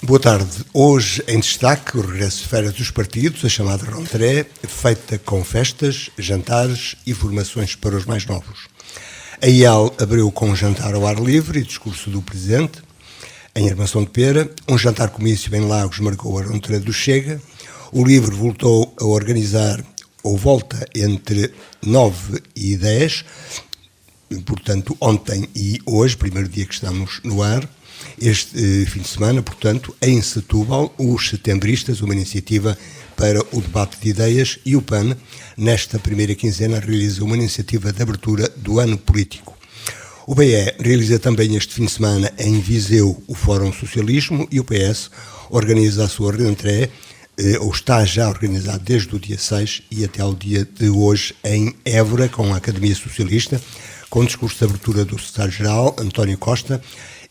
Boa tarde. Hoje, em destaque, o regresso de férias dos partidos, a chamada rentrée, feita com festas, jantares e formações para os mais novos. A IEL abriu com um jantar ao ar livre e discurso do Presidente. Em Armação de Pera, um jantar-comício em Lagos marcou a rentrée do Chega. O LIVRE voltou a organizar, ou volta, entre 9 e 10, portanto, ontem e hoje, primeiro dia que estamos no ar. Este fim de semana, portanto, em Setúbal, os setembristas, uma iniciativa para o debate de ideias, e o PAN, nesta primeira quinzena, realiza uma iniciativa de abertura do ano político. O BE realiza também este fim de semana em Viseu o Fórum Socialismo e o PS organiza a sua rentrée, ou está já organizado desde o dia 6 e até ao dia de hoje em Évora, com a Academia Socialista, com discurso de abertura do secretário-geral, António Costa,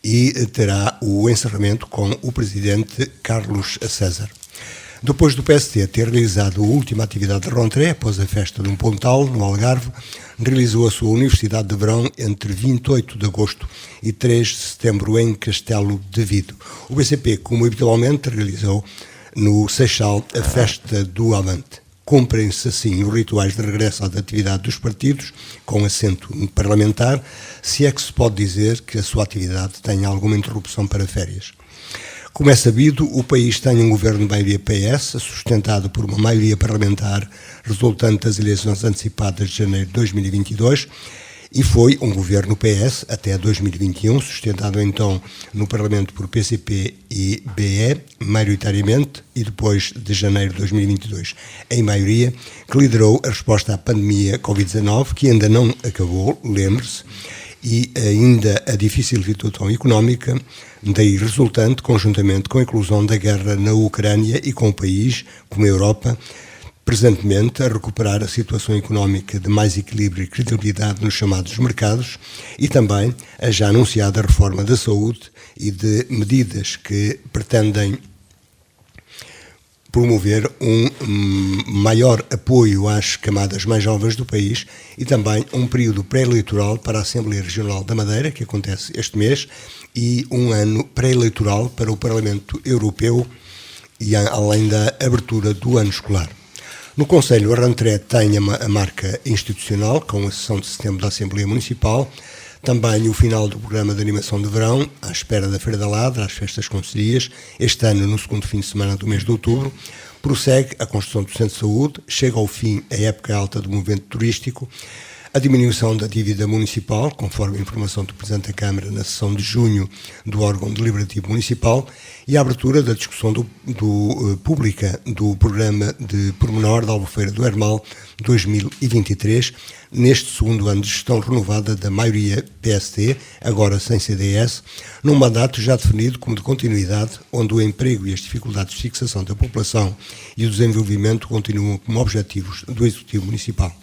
e terá o encerramento com o presidente Carlos César. Depois do PSD ter realizado a última atividade de rentrée, após a festa de um Pontal, no Algarve, realizou a sua Universidade de Verão entre 28 de agosto e 3 de setembro em Castelo de Vido. O BCP, como habitualmente, realizou no Seixal a festa do Avante. Cumprem-se assim os rituais de regresso às atividades dos partidos, com assento parlamentar, se é que se pode dizer que a sua atividade tenha alguma interrupção para férias. Como é sabido, o país tem um governo de maioria PS, sustentado por uma maioria parlamentar resultante das eleições antecipadas de janeiro de 2022, e foi um governo PS até 2021, sustentado então no Parlamento por PCP e BE, maioritariamente, e depois de janeiro de 2022, em maioria, que liderou a resposta à pandemia Covid-19, que ainda não acabou, lembre-se, e ainda a difícil situação económica, daí resultante, conjuntamente com a inclusão da guerra na Ucrânia e com o país, como a Europa, presentemente a recuperar a situação económica de mais equilíbrio e credibilidade nos chamados mercados e também a já anunciada reforma da saúde e de medidas que pretendem promover um maior apoio às camadas mais jovens do país e também um período pré-eleitoral para a Assembleia Regional da Madeira, que acontece este mês, e um ano pré-eleitoral para o Parlamento Europeu e além da abertura do ano escolar. No Conselho, a rentrée tem a marca institucional, com a sessão de setembro da Assembleia Municipal, também o final do programa de animação de verão, à espera da Feira da Ladra, às festas concelhias, este ano no segundo fim de semana do mês de outubro, prossegue a construção do Centro de Saúde, chega ao fim a época alta do movimento turístico, a diminuição da dívida municipal, conforme a informação do Presidente da Câmara na sessão de junho do órgão deliberativo municipal, e a abertura da discussão pública do programa de pormenor da Albufeira do Hermal 2023, neste segundo ano de gestão renovada da maioria PSD, agora sem CDS, num mandato já definido como de continuidade, onde o emprego e as dificuldades de fixação da população e o desenvolvimento continuam como objetivos do Executivo Municipal.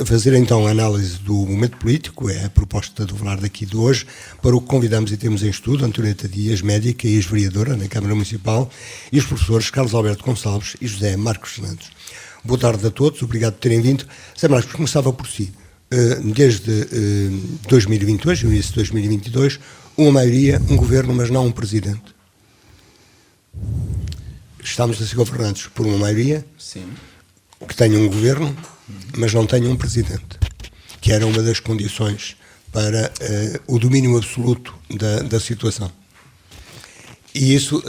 Fazer então a análise do momento político é a proposta do falar daqui de hoje, para o que convidamos e temos em estudo Antonieta Dias, médica e ex-vereadora na Câmara Municipal, e os professores Carlos Alberto Gonçalves e José Marcos Fernandes. Boa tarde a todos, obrigado por terem vindo. José Marcos, começava por si. Desde 2022, no início de 2022, uma maioria, um governo, mas não um presidente. Estamos a ser governados por uma maioria. Sim. Que tenha um governo, mas não tenha um presidente, que era uma das condições para o domínio absoluto da situação. E isso,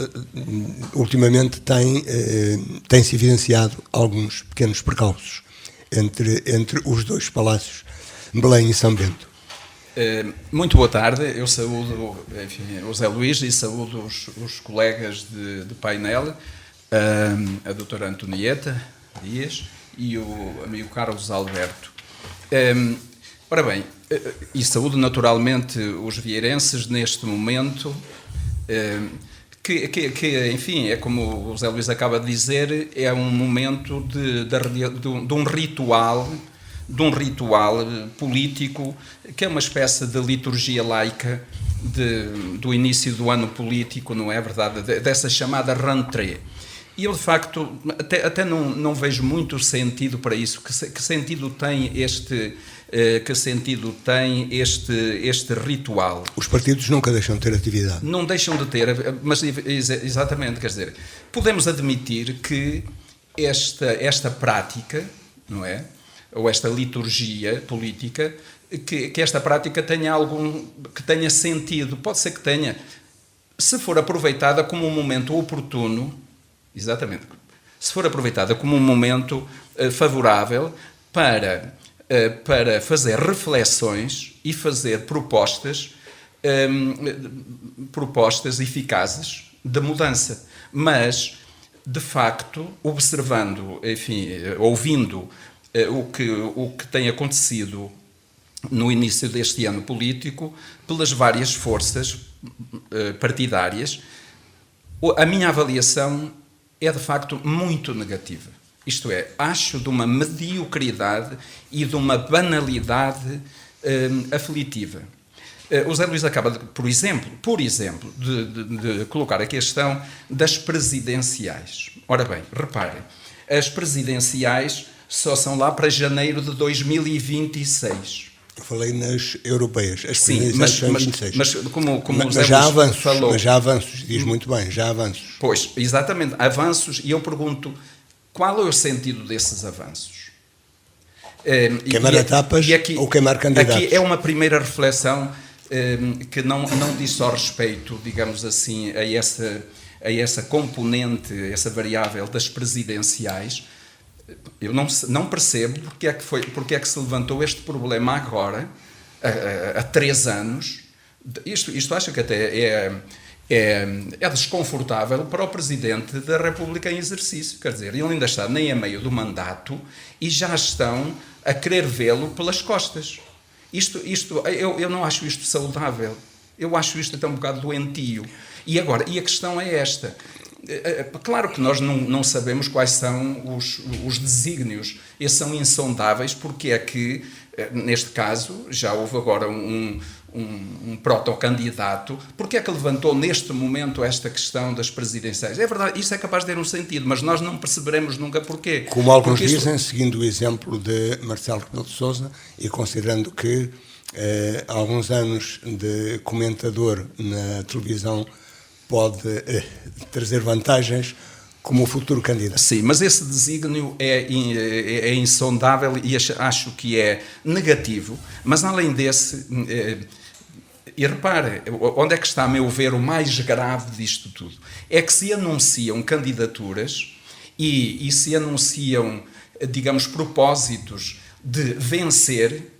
ultimamente, tem-se evidenciado alguns pequenos percalços entre os dois palácios, Belém e São Bento. Muito boa tarde, eu saúdo o José Luís e saúdo os colegas de painel, a doutora Antonieta Dias e o amigo Carlos Alberto. Ora bem, e saúdo naturalmente os vieirenses neste momento, que enfim, é como o José Luís acaba de dizer, é um momento de um ritual político, que é uma espécie de liturgia laica do início do ano político, não é verdade? Dessa chamada rentrée. E eu, de facto, até não vejo muito sentido para isso. Que sentido tem este ritual? Os partidos nunca deixam de ter atividade. Não deixam de ter, mas exatamente, quer dizer, podemos admitir que esta prática, não é? Ou esta liturgia política, que esta prática tenha sentido. Pode ser que tenha, se for aproveitada como um momento oportuno. Exatamente. Se for aproveitada como um momento favorável para fazer reflexões e fazer propostas eficazes de mudança. Mas, de facto, observando, enfim, ouvindo o que tem acontecido no início deste ano político, pelas várias forças partidárias, a minha avaliação é de facto muito negativa. Isto é, acho de uma mediocridade e de uma banalidade aflitiva. O Zé Luís acaba, por exemplo, de colocar a questão das presidenciais. Ora bem, reparem, as presidenciais só são lá para janeiro de 2026. Eu falei nas europeias, as sim, presidenciais são 26. Mas como mas o Zé já há Luís avanços, falou... Mas já há avanços, diz muito bem, já há avanços. Pois, exatamente, avanços, e eu pergunto, qual é o sentido desses avanços? Queimar etapas ou queimar candidatos? Aqui é uma primeira reflexão que não diz só respeito, digamos assim, a essa componente, essa variável das presidenciais. Eu não percebo porque é que se levantou este problema agora, há 3 anos. Isto acho que até é desconfortável para o Presidente da República em exercício. Quer dizer, ele ainda está nem a meio do mandato e já estão a querer vê-lo pelas costas. Eu não acho isto saudável. Eu acho isto até um bocado doentio. E a questão é esta. Claro que nós não sabemos quais são os desígnios. Esses são insondáveis, porque é que, neste caso, já houve agora um protocandidato. Porque é que levantou neste momento esta questão das presidenciais? É verdade, isso é capaz de ter um sentido, mas nós não perceberemos nunca porquê. Como alguns dizem, seguindo o exemplo de Marcelo Rebelo de Sousa e considerando que há alguns anos de comentador na televisão pode trazer vantagens como o futuro candidato. Sim, mas esse desígnio é insondável e acho que é negativo, mas além desse, e repare, onde é que está, a meu ver, o mais grave disto tudo? É que se anunciam candidaturas e se anunciam, digamos, propósitos de vencer.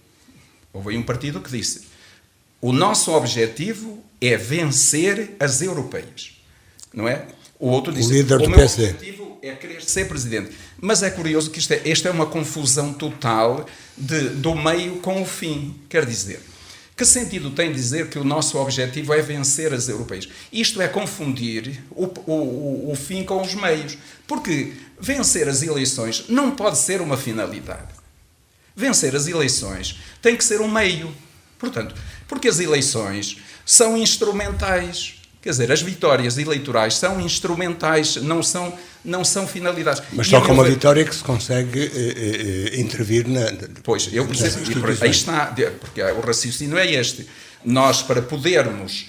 Houve um partido que disse: o nosso objetivo é vencer as europeias, não é? O outro disse: o meu objetivo é querer ser presidente. Mas é curioso que esta é uma confusão total do meio com o fim. Quer dizer, que sentido tem dizer que o nosso objetivo é vencer as europeias? Isto é confundir o fim com os meios. Porque vencer as eleições não pode ser uma finalidade. Vencer as eleições tem que ser um meio. Portanto, porque as eleições são instrumentais. Quer dizer, as vitórias eleitorais são instrumentais, não são finalidades. Mas só com uma vitória que se consegue intervir na... Pois, eu percebo. Aí está, porque o raciocínio é este. Nós, para podermos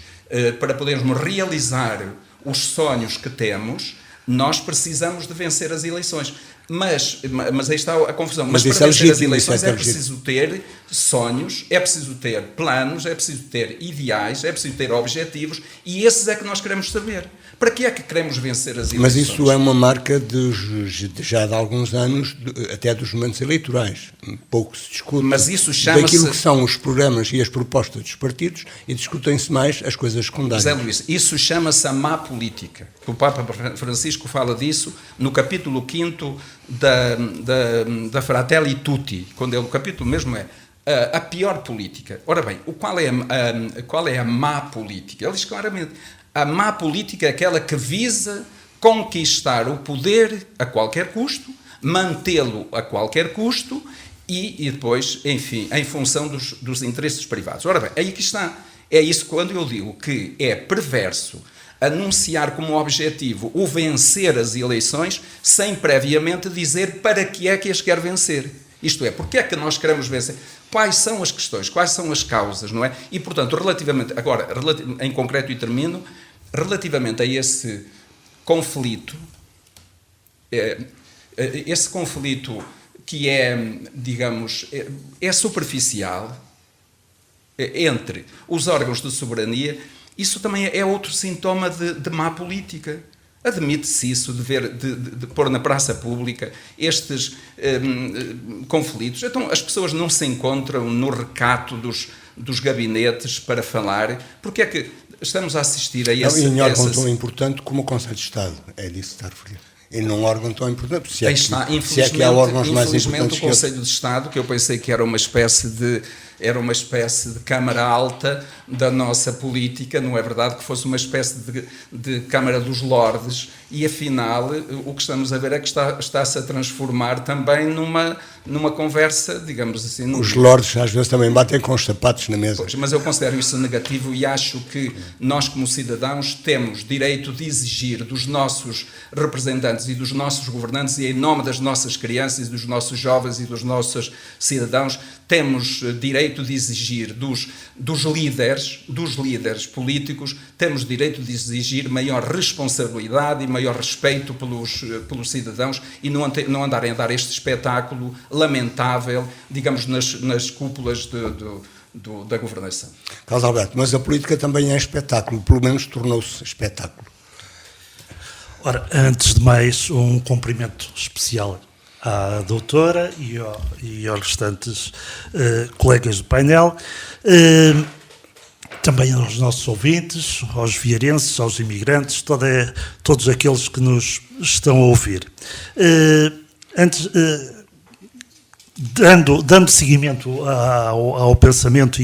realizar os sonhos que temos, nós precisamos de vencer as eleições. Mas aí está a confusão. Mas para vencer as eleições é preciso ter sonhos, é preciso ter planos, é preciso ter ideais, é preciso ter objetivos, e esses é que nós queremos saber. Para que é que queremos vencer as eleições? Mas isso é uma marca já de alguns anos, até dos momentos eleitorais. Pouco se discute daquilo que são os programas e as propostas dos partidos e discutem-se mais as coisas secundárias. José Luís, isso chama-se a má política. O Papa Francisco fala disso no capítulo 5º da Fratelli Tutti, quando o capítulo mesmo é a pior política. Ora bem, qual é a má política? Ele diz claramente: a má política é aquela que visa conquistar o poder a qualquer custo, mantê-lo a qualquer custo e depois, enfim, em função dos interesses privados. Ora bem, aí que está. É isso quando eu digo que é perverso anunciar como objetivo o vencer as eleições sem previamente dizer para que é que as quer vencer. Isto é, porque é que nós queremos vencer? Quais são as questões? Quais são as causas, não é? E, portanto, agora, em concreto e termino, relativamente a esse conflito, que é, digamos, é superficial entre os órgãos de soberania, isso também é outro sintoma de má política. Admite-se isso de pôr na praça pública estes conflitos. Então, as pessoas não se encontram no recato dos gabinetes para falar. Porque é que estamos a assistir a esse... Em órgão tão importante como o Conselho de Estado, é disso que está a referir. E num órgão tão importante, se é que há órgãos mais importantes. O Conselho de Estado, que eu pensei que era uma espécie de Câmara Alta da nossa política, não é verdade que fosse uma espécie de Câmara dos Lordes, e afinal o que estamos a ver é que está-se a transformar também numa conversa, digamos assim... Os Lordes às vezes também batem com os sapatos na mesa. Pois, mas eu considero isso negativo e acho que nós, como cidadãos, temos direito de exigir dos nossos representantes e dos nossos governantes, e em nome das nossas crianças, dos nossos jovens e dos nossos cidadãos, temos direito de exigir dos líderes políticos, temos direito de exigir maior responsabilidade e maior respeito pelos cidadãos, e não andarem a dar este espetáculo lamentável, digamos, nas cúpulas da governação. Carlos Alberto, mas a política também é espetáculo, pelo menos tornou-se espetáculo. Ora, antes de mais, um cumprimento especial à doutora e aos restantes colegas do painel, também aos nossos ouvintes, aos vieirenses, aos imigrantes, todos aqueles que nos estão a ouvir. Dando seguimento ao pensamento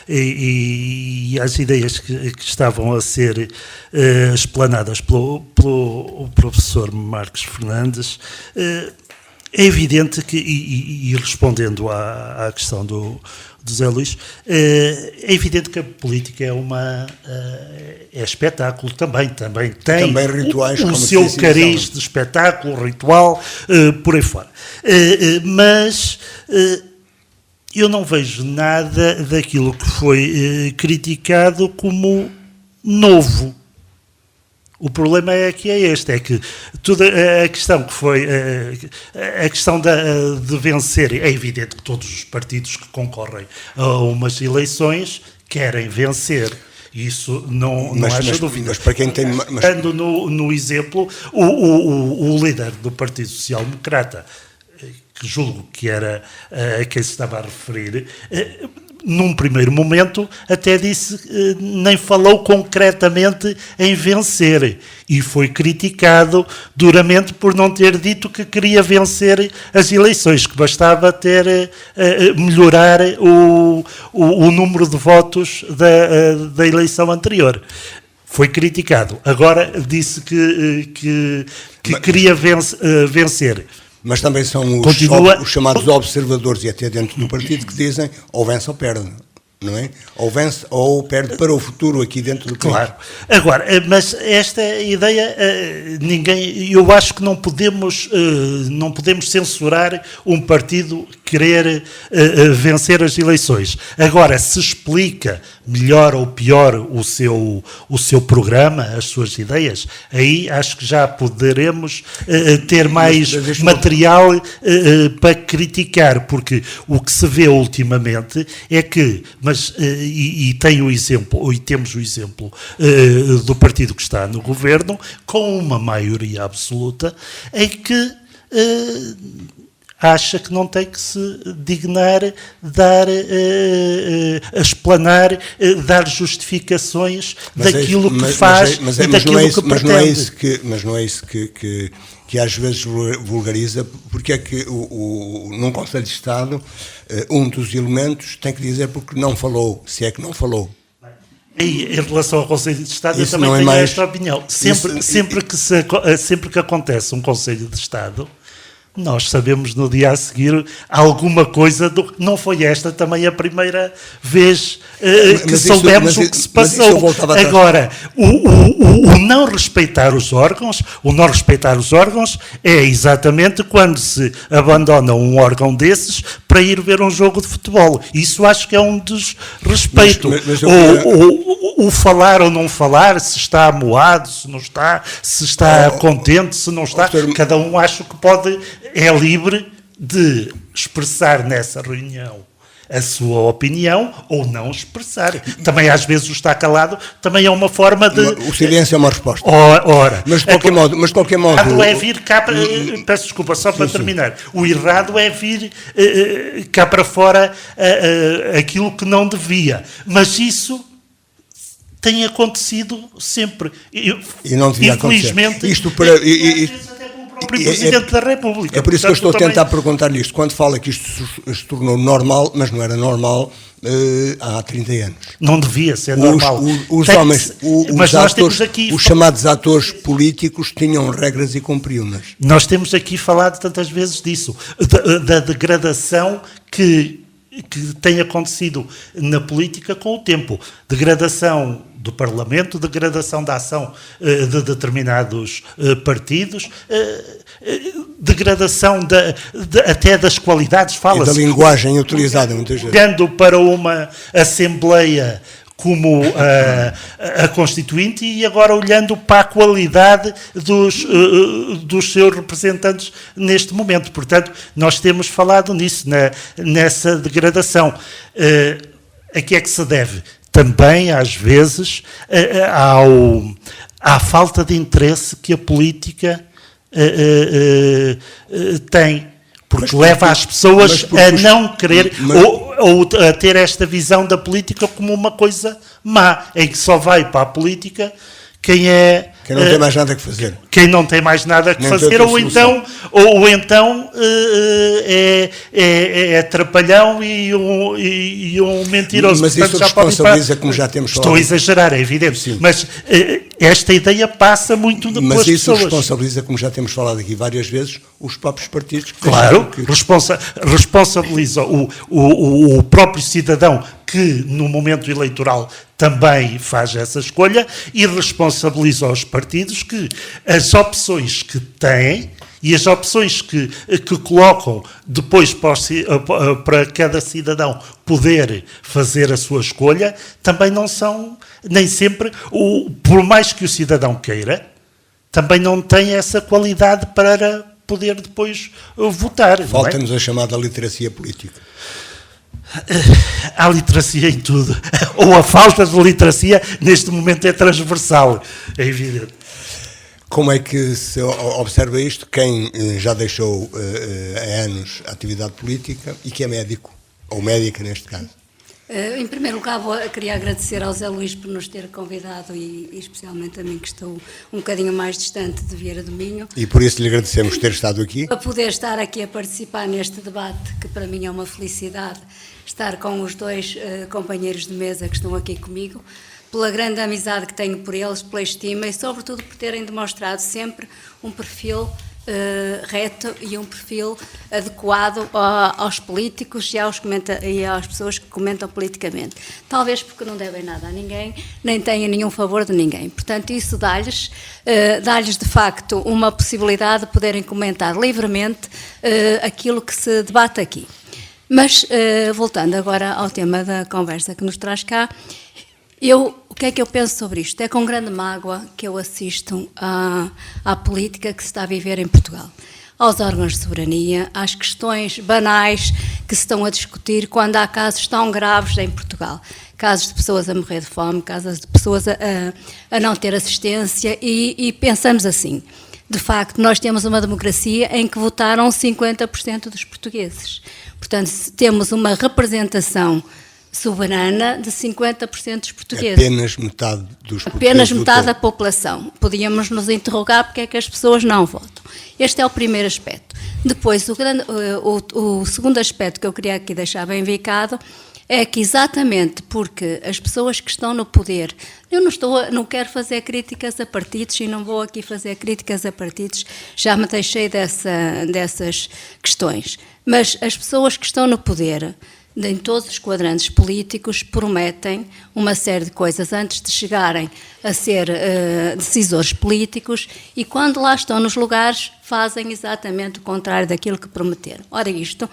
e às ideias que estavam a ser explanadas pelo professor Marcos Fernandes, é evidente que, e respondendo à questão do Zé Luís, é evidente que a política é espetáculo, também tem rituais, o seu cariz de espetáculo, ritual, por aí fora. Mas eu não vejo nada daquilo que foi criticado como novo. O problema é que é que toda a questão que foi a questão de vencer, é evidente que todos os partidos que concorrem a umas eleições querem vencer. Isso não haja dúvida. Mas para quem tem... Dando no exemplo, o líder do Partido Social Democrata, que julgo que era a quem se estava a referir, num primeiro momento até disse, nem falou concretamente em vencer, e foi criticado duramente por não ter dito que queria vencer as eleições, que bastava melhorar o número de votos da eleição anterior. Foi criticado. Agora disse que queria vencer. Mas também são os chamados observadores, e até dentro do partido, que dizem ou vence ou perde, não é? Ou vence ou perde para o futuro aqui dentro do país. Claro. Agora, mas esta ideia, eu acho que não podemos censurar um partido querer vencer as eleições. Agora, se explica melhor ou pior o seu programa, as suas ideias, aí acho que já poderemos ter mais material para criticar, porque o que se vê ultimamente é que, temos o exemplo do partido que está no governo, com uma maioria absoluta, em que acha que não tem que se dignar a explanar, dar justificações daquilo que faz e daquilo que pretende. Mas não é isso que às vezes vulgariza, porque é que num Conselho de Estado um dos elementos tem que dizer porque não falou, se é que não falou. E em relação ao Conselho de Estado, eu também tenho esta opinião. Sempre que acontece um Conselho de Estado, nós sabemos no dia a seguir alguma coisa não foi esta também a primeira vez que soubemos o que se passou. Agora, o não respeitar os órgãos, é exatamente quando se abandona um órgão desses para ir ver um jogo de futebol. Isso acho que é um desrespeito. O falar ou não falar, se está amuado, se não está, se está contente, se não está, cada um acho que é livre de expressar nessa reunião a sua opinião ou não expressar. Também às vezes o estar calado também é uma forma de... O silêncio é uma resposta. Ora, mas de qualquer modo... O errado é vir cá para... Peço desculpa, só para terminar. O errado é vir cá para fora aquilo que não devia. Mas isso tem acontecido sempre. E não devia infelizmente, acontecer. Isto para... O Presidente da República. É por isso que eu estou a tentar perguntar-lhe isto. Quando fala que isto se tornou normal, mas não era normal há 30 anos. Não devia ser normal. Os chamados atores políticos tinham regras e cumpriam-nas. Nós temos aqui falado tantas vezes disso, da degradação que tem acontecido na política com o tempo. Degradação do Parlamento, degradação da ação de determinados partidos, degradação até das qualidades, fala-se. E da linguagem utilizada muitas vezes. Olhando para uma Assembleia como a Constituinte e agora olhando para a qualidade dos seus representantes neste momento. Portanto, nós temos falado nisso, nessa degradação. A que é que se deve? Também, às vezes, à falta de interesse que a política tem. Porque leva as pessoas a não querer ou a ter esta visão da política como uma coisa má, em que só vai para a política quem não tem mais nada que fazer. Quem não tem mais nada que fazer, ou então é trapalhão e um mentiroso. Mas portanto, isso responsabiliza, como já temos falado. Estou a exagerar, é evidente. Sim. Mas esta ideia passa muito depois das pessoas. Mas isso responsabiliza, como já temos falado aqui várias vezes, os próprios partidos. Claro, responsabiliza o próprio cidadão que no momento eleitoral também faz essa escolha e responsabiliza os partidos que as opções que têm e as opções que colocam depois para cada cidadão poder fazer a sua escolha também não são, nem sempre, por mais que o cidadão queira, também não tem essa qualidade para poder depois votar. Falta-nos a chamada literacia política. Há literacia em tudo. Ou a falta de literacia, neste momento, é transversal. É evidente. Como é que se observa isto? Quem já deixou há anos a atividade política e que é médico, ou médica neste caso? Em primeiro lugar, queria agradecer ao Zé Luís por nos ter convidado e especialmente a mim, que estou um bocadinho mais distante de Vieira do Minho. E por isso lhe agradecemos ter estado aqui. A poder estar aqui a participar neste debate, que para mim é uma felicidade, estar com os dois companheiros de mesa que estão aqui comigo, pela grande amizade que tenho por eles, pela estima e sobretudo por terem demonstrado sempre um perfil reto e um perfil adequado aos políticos e às pessoas que comentam politicamente. Talvez porque não devem nada a ninguém, nem têm nenhum favor de ninguém. Portanto, isso dá-lhes de facto uma possibilidade de poderem comentar livremente aquilo que se debate aqui. Mas, voltando agora ao tema da conversa que nos traz cá, o que é que eu penso sobre isto? É com grande mágoa que eu assisto à política que se está a viver em Portugal, aos órgãos de soberania, às questões banais que se estão a discutir quando há casos tão graves em Portugal. Casos de pessoas a morrer de fome, casos de pessoas a não ter assistência e pensamos assim, de facto, nós temos uma democracia em que votaram 50% dos portugueses. Portanto, temos uma representação soberana de 50% dos portugueses. Apenas metade dos portugueses. Apenas metade da população. Podíamos nos interrogar porque é que as pessoas não votam. Este é o primeiro aspecto. Depois, o segundo aspecto que eu queria aqui deixar bem indicado é que exatamente porque as pessoas que estão no poder, Eu não quero fazer críticas a partidos e não vou aqui fazer críticas a partidos, já me deixei dessas questões. Mas as pessoas que estão no poder, em todos os quadrantes políticos, prometem uma série de coisas antes de chegarem a ser decisores políticos e quando lá estão nos lugares fazem exatamente o contrário daquilo que prometeram. Ora, isto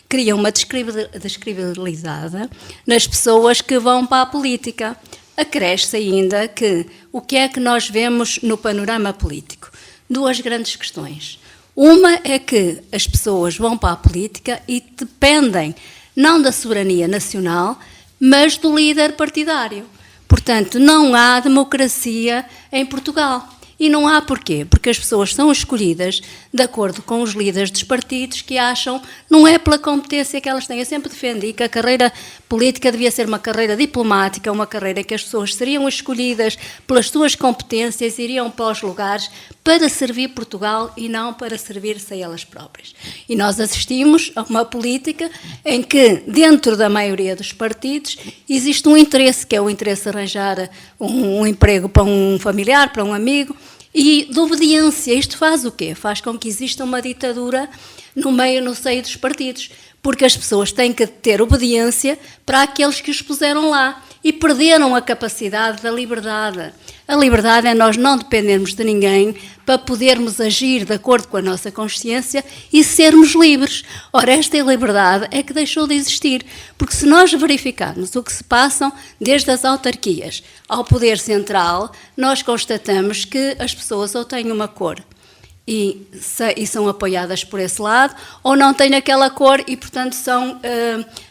cria uma descredibilidade nas pessoas que vão para a política. Acresce ainda que o que é que nós vemos no panorama político? Duas grandes questões. Uma é que as pessoas vão para a política e dependem não da soberania nacional, mas do líder partidário. Portanto, não há democracia em Portugal. E não há porquê, porque as pessoas são escolhidas de acordo com os líderes dos partidos que acham, não é pela competência que elas têm. Eu sempre defendi que a carreira política devia ser uma carreira diplomática, uma carreira que as pessoas seriam escolhidas pelas suas competências, iriam para os lugares para servir Portugal e não para servir-se a elas próprias. E nós assistimos a uma política em que, dentro da maioria dos partidos, existe um interesse, que é o interesse de arranjar um emprego para um familiar, para um amigo, e de obediência. Isto faz o quê? Faz com que exista uma ditadura no seio dos partidos, porque as pessoas têm que ter obediência para aqueles que os puseram lá e perderam a capacidade da liberdade. A liberdade é nós não dependermos de ninguém para podermos agir de acordo com a nossa consciência e sermos livres. Ora, esta liberdade é que deixou de existir, porque se nós verificarmos o que se passam desde as autarquias ao poder central, nós constatamos que as pessoas ou têm uma cor e são apoiadas por esse lado, ou não têm aquela cor e, portanto,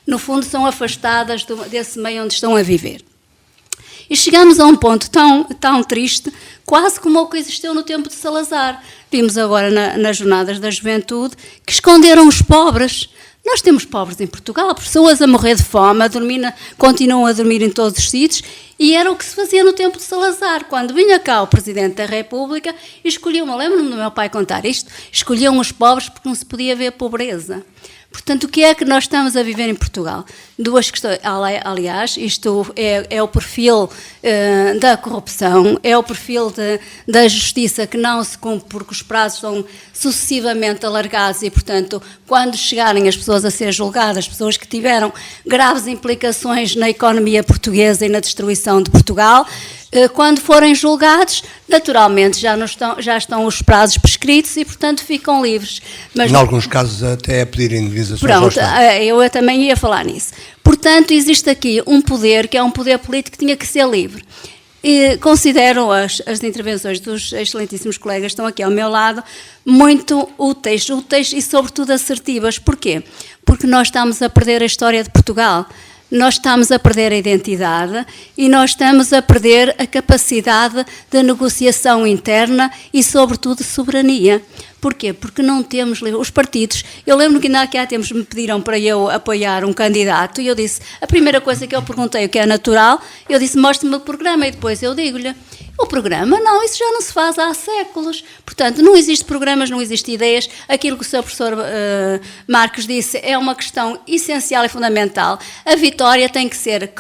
no fundo, são afastadas desse meio onde estão a viver. E chegamos a um ponto tão triste, quase como o que existiu no tempo de Salazar. Vimos agora nas Jornadas da Juventude que esconderam os pobres. Nós temos pobres em Portugal, pessoas a morrer de fome, continuam a dormir em todos os sítios, e era o que se fazia no tempo de Salazar. Quando vinha cá o Presidente da República, lembro-me do meu pai contar isto, escolhiam os pobres porque não se podia ver pobreza. Portanto, o que é que nós estamos a viver em Portugal? Duas questões, aliás, isto é o perfil da corrupção, é o perfil da justiça que não se cumpre porque os prazos são sucessivamente alargados e, portanto, quando chegarem as pessoas a ser julgadas, as pessoas que tiveram graves implicações na economia portuguesa e na destruição de Portugal, quando forem julgados, naturalmente já estão os prazos prescritos e, portanto, ficam livres. Mas, em alguns casos até a pedir indenizações ao Estado. Pronto, eu também ia falar nisso. Portanto, existe aqui um poder que é um poder político que tinha que ser livre. E considero as intervenções dos excelentíssimos colegas que estão aqui ao meu lado muito úteis e, sobretudo, assertivas. Porquê? Porque nós estamos a perder a história de Portugal. Nós estamos a perder a identidade e nós estamos a perder a capacidade de negociação interna e, sobretudo, de soberania. Porquê? Porque não temos os partidos. Eu lembro que ainda há tempos me pediram para eu apoiar um candidato e eu disse, a primeira coisa que eu perguntei, o que é natural, eu disse, mostre-me o programa e depois eu digo-lhe. O programa, não, isso já não se faz há séculos. Portanto, não existe programas, não existe ideias. Aquilo que o Sr. Professor Marcos disse é uma questão essencial e fundamental. A vitória tem que ser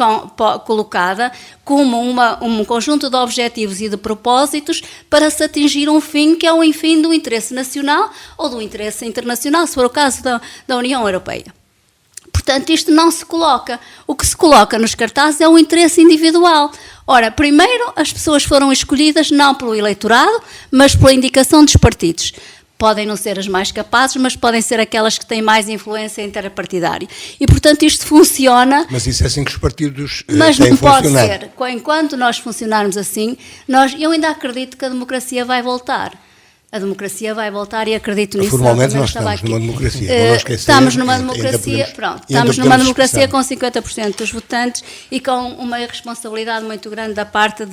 colocada como um conjunto de objetivos e de propósitos para se atingir um fim que é o fim do interesse nacional ou do interesse internacional, se for o caso da União Europeia. Portanto, isto não se coloca. O que se coloca nos cartazes é o interesse individual. Ora, primeiro, as pessoas foram escolhidas não pelo eleitorado, mas pela indicação dos partidos. Podem não ser as mais capazes, mas podem ser aquelas que têm mais influência interpartidária. E, portanto, isto funciona... Mas isso é assim que os partidos mas têm não pode funcionado. ser. Enquanto nós funcionarmos assim, eu ainda acredito que a democracia vai voltar. A democracia vai voltar e acredito nisso. Formalmente nós estamos numa democracia. Não nos esquecer, estamos numa democracia, estamos numa democracia com 50% dos votantes e com uma responsabilidade muito grande da parte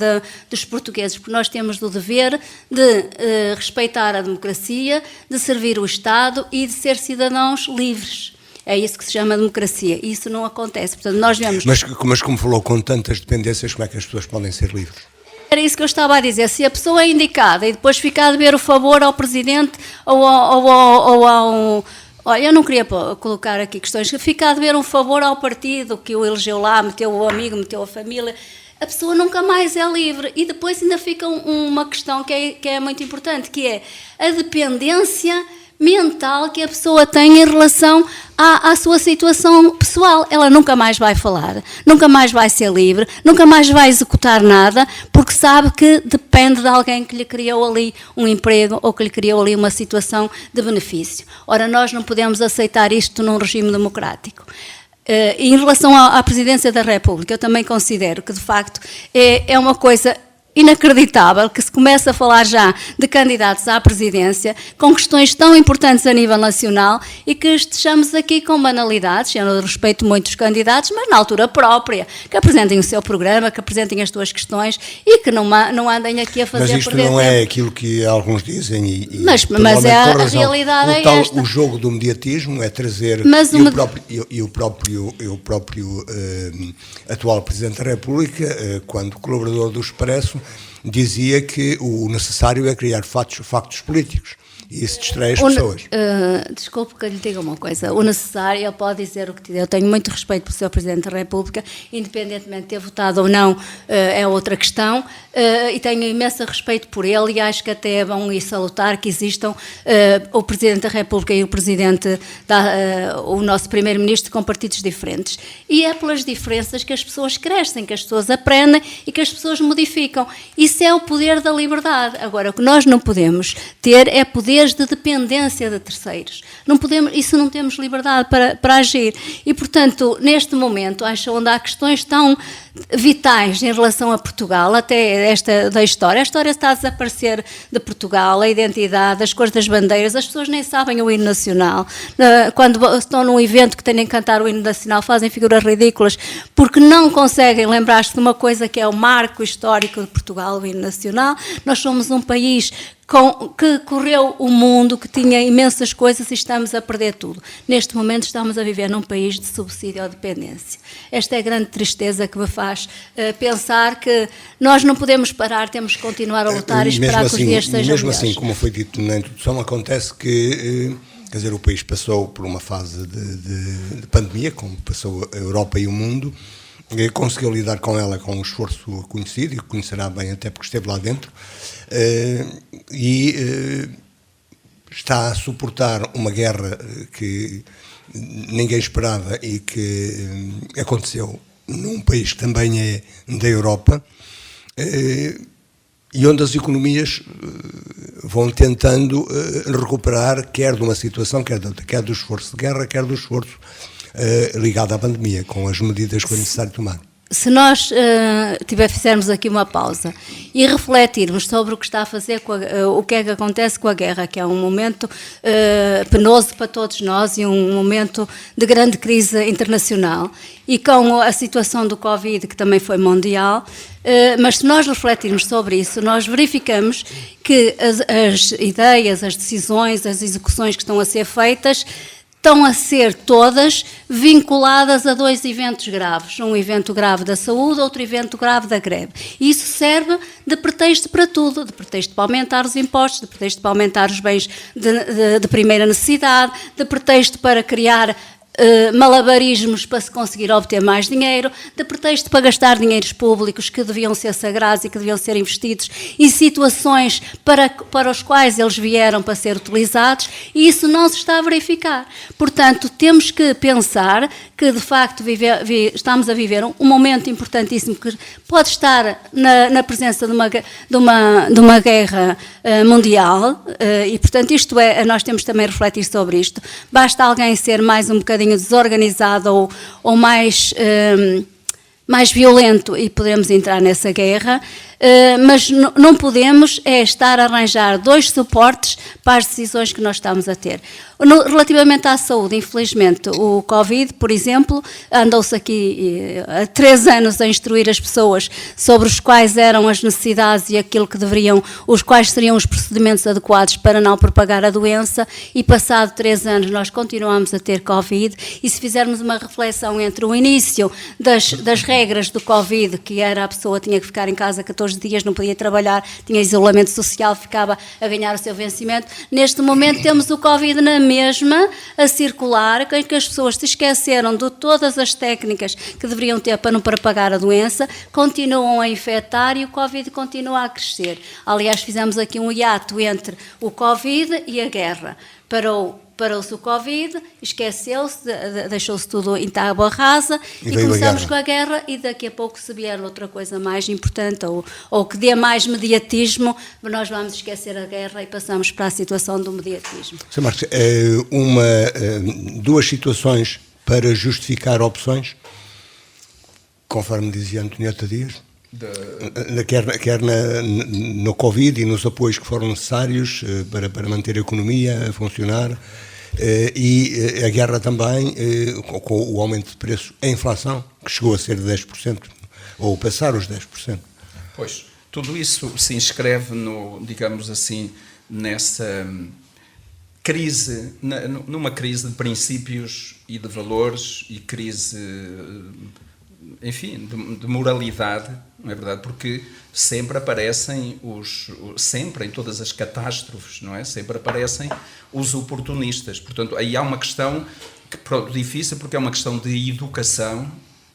dos portugueses, porque nós temos o dever de respeitar a democracia, de servir o Estado e de ser cidadãos livres. É isso que se chama democracia. E isso não acontece. Portanto, nós vemos... Mas como falou com tantas dependências, como é que as pessoas podem ser livres? Era isso que eu estava a dizer. Se a pessoa é indicada e depois ficar a dever o favor ao Presidente ou ao... Olha, eu não queria colocar aqui questões. Ficar a dever um favor ao partido que o elegeu lá, meteu o amigo, meteu a família. a pessoa nunca mais é livre. E depois ainda fica uma questão que é muito importante, que é a dependência mental que a pessoa tem em relação à sua situação pessoal. Ela nunca mais vai falar, nunca mais vai ser livre, nunca mais vai executar nada, porque sabe que depende de alguém que lhe criou ali um emprego ou que lhe criou ali uma situação de benefício. Ora, nós não podemos aceitar isto num regime democrático. Em relação à Presidência da República, eu também considero que, de facto, é uma coisa inacreditável que se comece a falar já de candidatos à presidência com questões tão importantes a nível nacional e que estejamos aqui com banalidades. Eu respeito muito os candidatos, mas na altura própria, que apresentem o seu programa, que apresentem as suas questões e que não andem aqui a fazer Mas isto perder não tempo. é aquilo que alguns dizem mas a realidade é esta. O jogo do mediatismo é trazer o próprio atual Presidente da República, quando colaborador do Expresso, dizia que o necessário é criar factos políticos e isso distrai as pessoas. Desculpe que eu lhe diga uma coisa. O necessário, ele pode dizer o que tiver. Eu tenho muito respeito pelo Sr. Presidente da República, independentemente de ter votado ou não, é outra questão, e tenho imenso respeito por ele e acho que até é bom e salutar que existam o Presidente da República e o Presidente, o nosso Primeiro-Ministro com partidos diferentes. E é pelas diferenças que as pessoas crescem, que as pessoas aprendem e que as pessoas modificam. Isso é o poder da liberdade. Agora, o que nós não podemos ter é poder de dependência de terceiros. Isso não temos liberdade para agir. E, portanto, neste momento, acho onde há questões tão vitais em relação a Portugal, até esta da história. A história está a desaparecer de Portugal, a identidade, as cores das bandeiras, as pessoas nem sabem o hino nacional. Quando estão num evento que têm que cantar o hino nacional, fazem figuras ridículas, porque não conseguem lembrar-se de uma coisa que é o marco histórico de Portugal, o hino nacional. Nós somos um país que correu o mundo, que tinha imensas coisas e estamos a perder tudo. Neste momento estamos a viver num país de subsídio ou dependência. Esta é a grande tristeza que me faz pensar que nós não podemos parar, temos que continuar a lutar e esperar que os dias sejam mesmo melhores. assim, como foi dito na introdução, acontece que quer dizer, o país passou por uma fase de pandemia, como passou a Europa e o mundo, conseguiu lidar com ela com um esforço conhecido e que conhecerá bem até porque esteve lá dentro, e está a suportar uma guerra que ninguém esperava e que aconteceu num país que também é da Europa, e onde as economias vão tentando recuperar, quer de uma situação, quer do esforço de guerra, quer do esforço ligado à pandemia, com as medidas que foi necessário tomar. Se nós fizermos aqui uma pausa e refletirmos sobre o que está a fazer, o que é que acontece com a guerra, que é um momento penoso para todos nós e um momento de grande crise internacional, e com a situação do Covid, que também foi mundial, mas se nós refletirmos sobre isso, nós verificamos que as ideias, as decisões, as execuções que estão a ser feitas estão a ser todas vinculadas a dois eventos graves. Um evento grave da saúde, outro evento grave da greve. E isso serve de pretexto para tudo, de pretexto para aumentar os impostos, de pretexto para aumentar os bens de primeira necessidade, de pretexto para criar malabarismos para se conseguir obter mais dinheiro, de pretexto para gastar dinheiros públicos que deviam ser sagrados e que deviam ser investidos em situações para os quais eles vieram para ser utilizados, e isso não se está a verificar. Portanto, temos que pensar que, de facto, estamos a viver um momento importantíssimo que pode estar na presença de uma guerra mundial, e, portanto, nós temos também a refletir sobre isto. Basta alguém ser mais um bocadinho desorganizado ou mais violento e podemos entrar nessa guerra, mas não podemos estar a arranjar dois suportes para as decisões que nós estamos a ter. Relativamente à saúde, infelizmente, o Covid, por exemplo, andou-se aqui há 3 anos a instruir as pessoas sobre os quais eram as necessidades e aquilo que os quais seriam os procedimentos adequados para não propagar a doença, e passado 3 anos nós continuamos a ter Covid, e se fizermos uma reflexão entre o início das regras do Covid, que era a pessoa tinha que ficar em casa 14 14 dias, não podia trabalhar, tinha isolamento social, ficava a ganhar o seu vencimento. Neste momento temos o Covid na mesma, a circular, que as pessoas se esqueceram de todas as técnicas que deveriam ter para não propagar a doença, continuam a infectar e o Covid continua a crescer. Aliás, fizemos aqui um hiato entre o Covid e a guerra. Parou-se o Covid, esqueceu-se, deixou-se tudo em tábua rasa e começamos com a guerra e daqui a pouco se vier outra coisa mais importante ou que dê mais mediatismo, nós vamos esquecer a guerra e passamos para a situação do mediatismo. Sr. Marques, duas situações para justificar opções, conforme dizia Antonieta Dias, quer no Covid e nos apoios que foram necessários para manter a economia a funcionar, e a guerra também, com o aumento de preços, a inflação, que chegou a ser de 10%, ou passar os 10%. Pois, tudo isso se inscreve, digamos assim, nessa crise, numa crise de princípios e de valores e crise, enfim, de moralidade, não é verdade? Porque sempre aparecem sempre em todas as catástrofes, não é? Sempre aparecem os oportunistas. Portanto, aí há uma questão difícil, porque é uma questão de educação,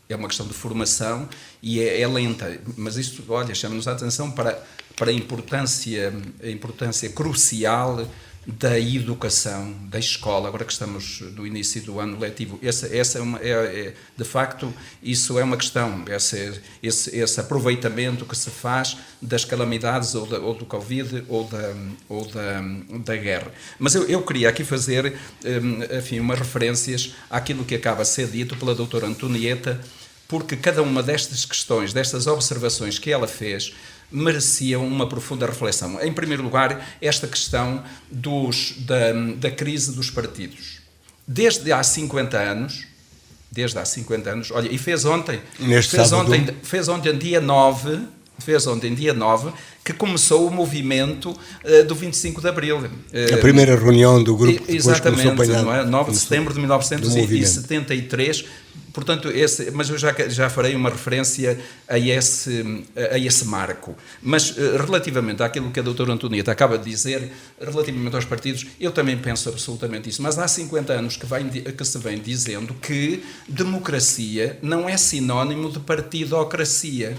é uma questão de formação e é lenta. Mas isto, olha, chama-nos a atenção para a importância crucial da educação, da escola, agora que estamos no início do ano letivo. De facto, isso é uma questão, esse aproveitamento que se faz das calamidades ou do Covid ou da guerra. Mas eu queria aqui fazer, enfim, umas referências àquilo que acaba a ser dito pela doutora Antonieta, porque cada uma destas questões, destas observações que ela fez, mereciam uma profunda reflexão. Em primeiro lugar, esta questão da crise dos partidos. Desde há 50 anos, olha, e fez ontem, dia 9, que começou o movimento do 25 de Abril. A primeira reunião do grupo, exatamente, não é? 9 de setembro de 1973. Portanto, mas eu já farei uma referência a esse marco. Mas, relativamente àquilo que a doutora Antonieta acaba de dizer, relativamente aos partidos, eu também penso absolutamente isso. Mas há 50 anos que se vem dizendo que democracia não é sinónimo de partidocracia.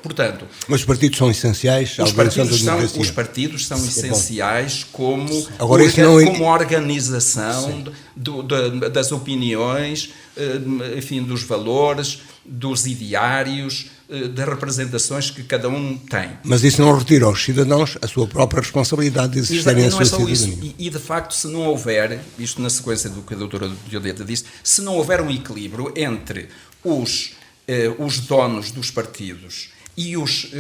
Portanto, mas os partidos são essenciais à organização da democracia. Os partidos são essenciais como organização das opiniões, enfim, dos valores, dos ideários, das representações que cada um tem. Mas isso não retira aos cidadãos a sua própria responsabilidade de existirem a sua cidadania. E de facto, se não houver, isto na sequência do que a doutora Violeta disse, se não houver um equilíbrio entre os donos dos partidos e os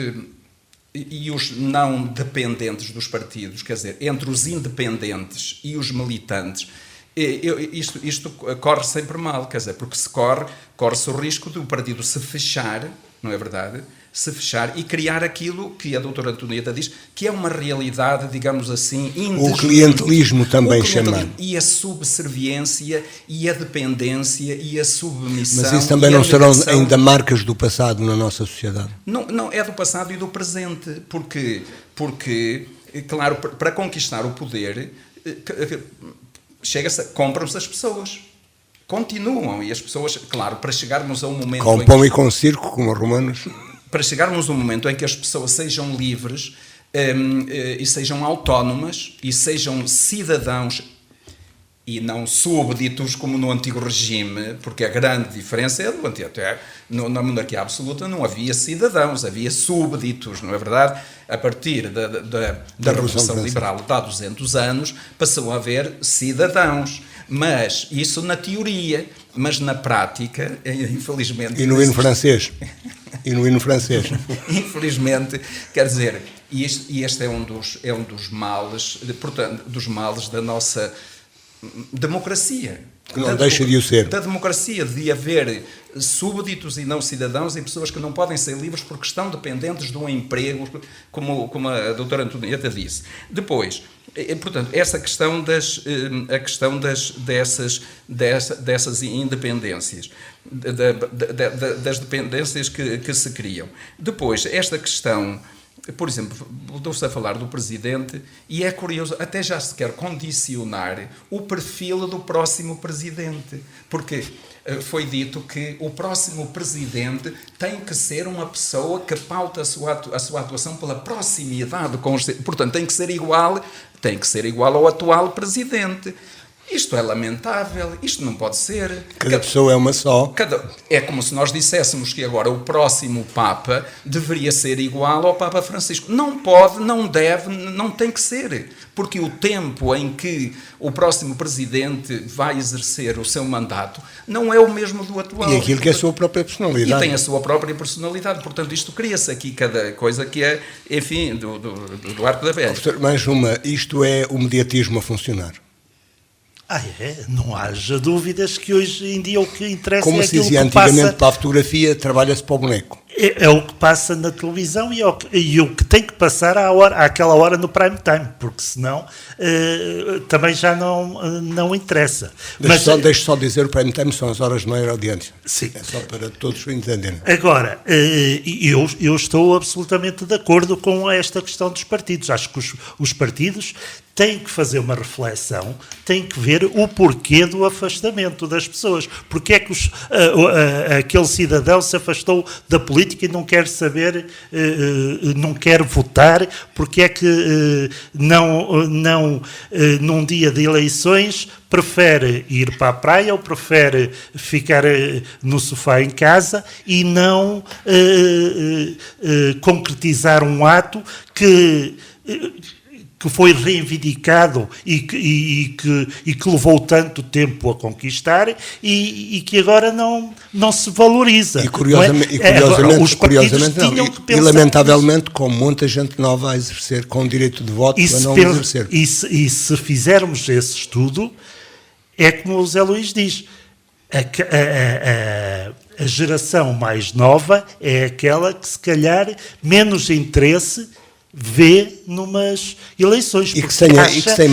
não dependentes dos partidos, quer dizer, entre os independentes e os militantes, isto corre sempre mal, quer dizer, porque corre-se o risco de o partido se fechar, não é verdade? Se fechar e criar aquilo que a doutora Antonieta diz, que é uma realidade, digamos assim, o clientelismo também chamado. E a subserviência, e a dependência, e a submissão. Mas isso também não serão ainda marcas do passado na nossa sociedade? Não, é do passado e do presente, porque claro, para conquistar o poder, compram-se as pessoas. Continuam, e as pessoas, claro, para chegarmos a um momento... Com pão e com circo, como os romanos... Para chegarmos a um momento em que as pessoas sejam livres e sejam autónomas e sejam cidadãos e não súbditos como no antigo regime, porque a grande diferença é do antigo. Na monarquia absoluta não havia cidadãos, havia súbditos, não é verdade? A partir da Revolução Liberal de há 200 anos passou a haver cidadãos. Mas isso na teoria, mas na prática, infelizmente... E no hino francês? Infelizmente, quer dizer, este é um dos males, portanto, dos males da nossa democracia. Que não deixa de o ser. Da democracia, de haver súbditos e não cidadãos e pessoas que não podem ser livres porque estão dependentes de um emprego, como a doutora Antonieta disse. Depois, portanto, essa questão dessas independências, das dependências que se criam. Depois, esta questão por exemplo, voltou-se a falar do Presidente e é curioso, até já se quer condicionar o perfil do próximo Presidente, porque foi dito que o próximo Presidente tem que ser uma pessoa que pauta a sua atuação pela proximidade com os... Portanto, tem que ser igual ao atual Presidente. Isto é lamentável, isto não pode ser. Cada pessoa é uma só. É como se nós disséssemos que agora o próximo Papa deveria ser igual ao Papa Francisco. Não pode, não deve, não tem que ser. Porque o tempo em que o próximo Presidente vai exercer o seu mandato não é o mesmo do atual. E aquilo que é a sua própria personalidade. E tem a sua própria personalidade. Portanto, isto cria-se aqui cada coisa que é, enfim, do arco da velha. Professor, mais uma, isto é o mediatismo a funcionar. Não haja dúvidas que hoje em dia o que interessa como é se aquilo dizia que passa... antigamente, para a fotografia, trabalha-se para o boneco. É o que passa na televisão e o que tem que passar àquela hora no prime time, porque senão também já não interessa. Deixe só dizer, o prime time são as horas de maior audiência. Sim. É só para todos entenderem. Agora, eu estou absolutamente de acordo com esta questão dos partidos. Acho que os partidos têm que fazer uma reflexão, têm que ver o porquê do afastamento das pessoas. Porque é que aquele cidadão se afastou da política e não quer saber, não quer votar, porque é que num dia de eleições prefere ir para a praia ou prefere ficar no sofá em casa e não concretizar um ato que foi reivindicado e que levou tanto tempo a conquistar e que agora não se valoriza. E curiosamente, lamentavelmente, com muita gente nova a exercer, com direito de voto a não exercer. E se fizermos esse estudo, é como o Zé Luís diz, a geração mais nova é aquela que se calhar menos interesse vê numas eleições. E que se tem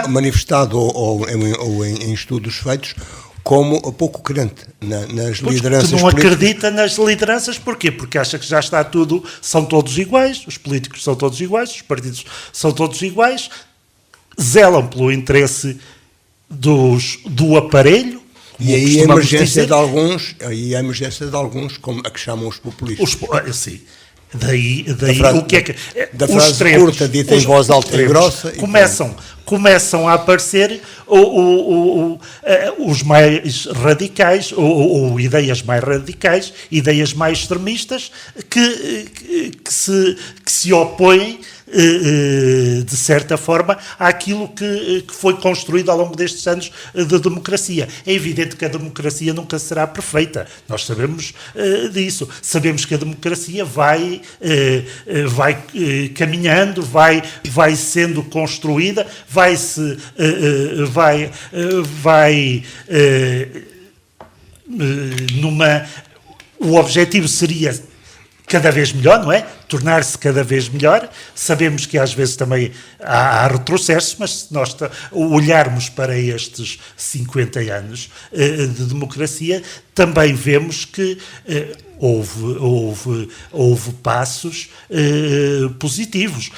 manifestado ou em estudos feitos como pouco crente nas lideranças políticas. Não acredita nas lideranças, porquê? Porque acha que já está tudo, são todos iguais, os políticos são todos iguais, os partidos são todos iguais, zelam pelo interesse do aparelho. E aí a emergência de alguns, como a que chamam os populistas. Sim. Daí o que é que... Da frase extremos, curta, dita em voz alta e grossa... Começam a aparecer os mais radicais, ou ideias mais radicais, ideias mais extremistas, que se opõem, de certa forma, àquilo que foi construído ao longo destes anos de democracia. É evidente que a democracia nunca será perfeita. Nós sabemos disso. Sabemos que a democracia vai caminhando, vai sendo construída, o objetivo seria cada vez melhor, não é? Tornar-se cada vez melhor. Sabemos que às vezes também há retrocessos, mas se nós olharmos para estes 50 anos de democracia, também vemos que houve passos positivos.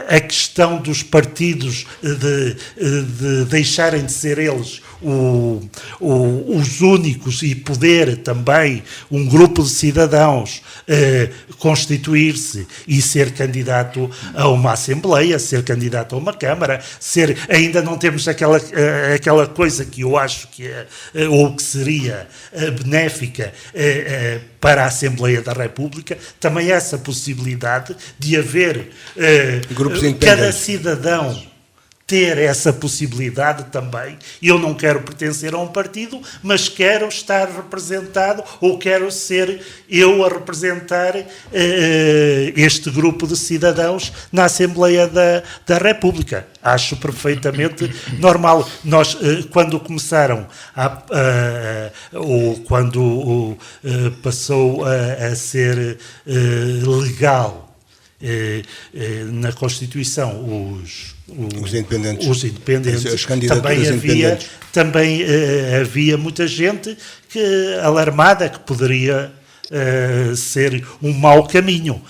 A questão dos partidos de deixarem de ser eles os únicos e poder também um grupo de cidadãos constituir-se e ser candidato a uma Assembleia, ser candidato a uma Câmara, ainda não temos aquela coisa que eu acho que é, ou que seria benéfica para a Assembleia da República, também essa possibilidade de haver cada cidadão ter essa possibilidade também. Eu não quero pertencer a um partido, mas quero estar representado, ou quero ser eu a representar este grupo de cidadãos na Assembleia da República. Acho perfeitamente normal. Nós, quando começaram ou quando passou a ser legal na Constituição os independentes, as candidaturas independentes. Também havia muita gente alarmada que poderia ser um mau caminho.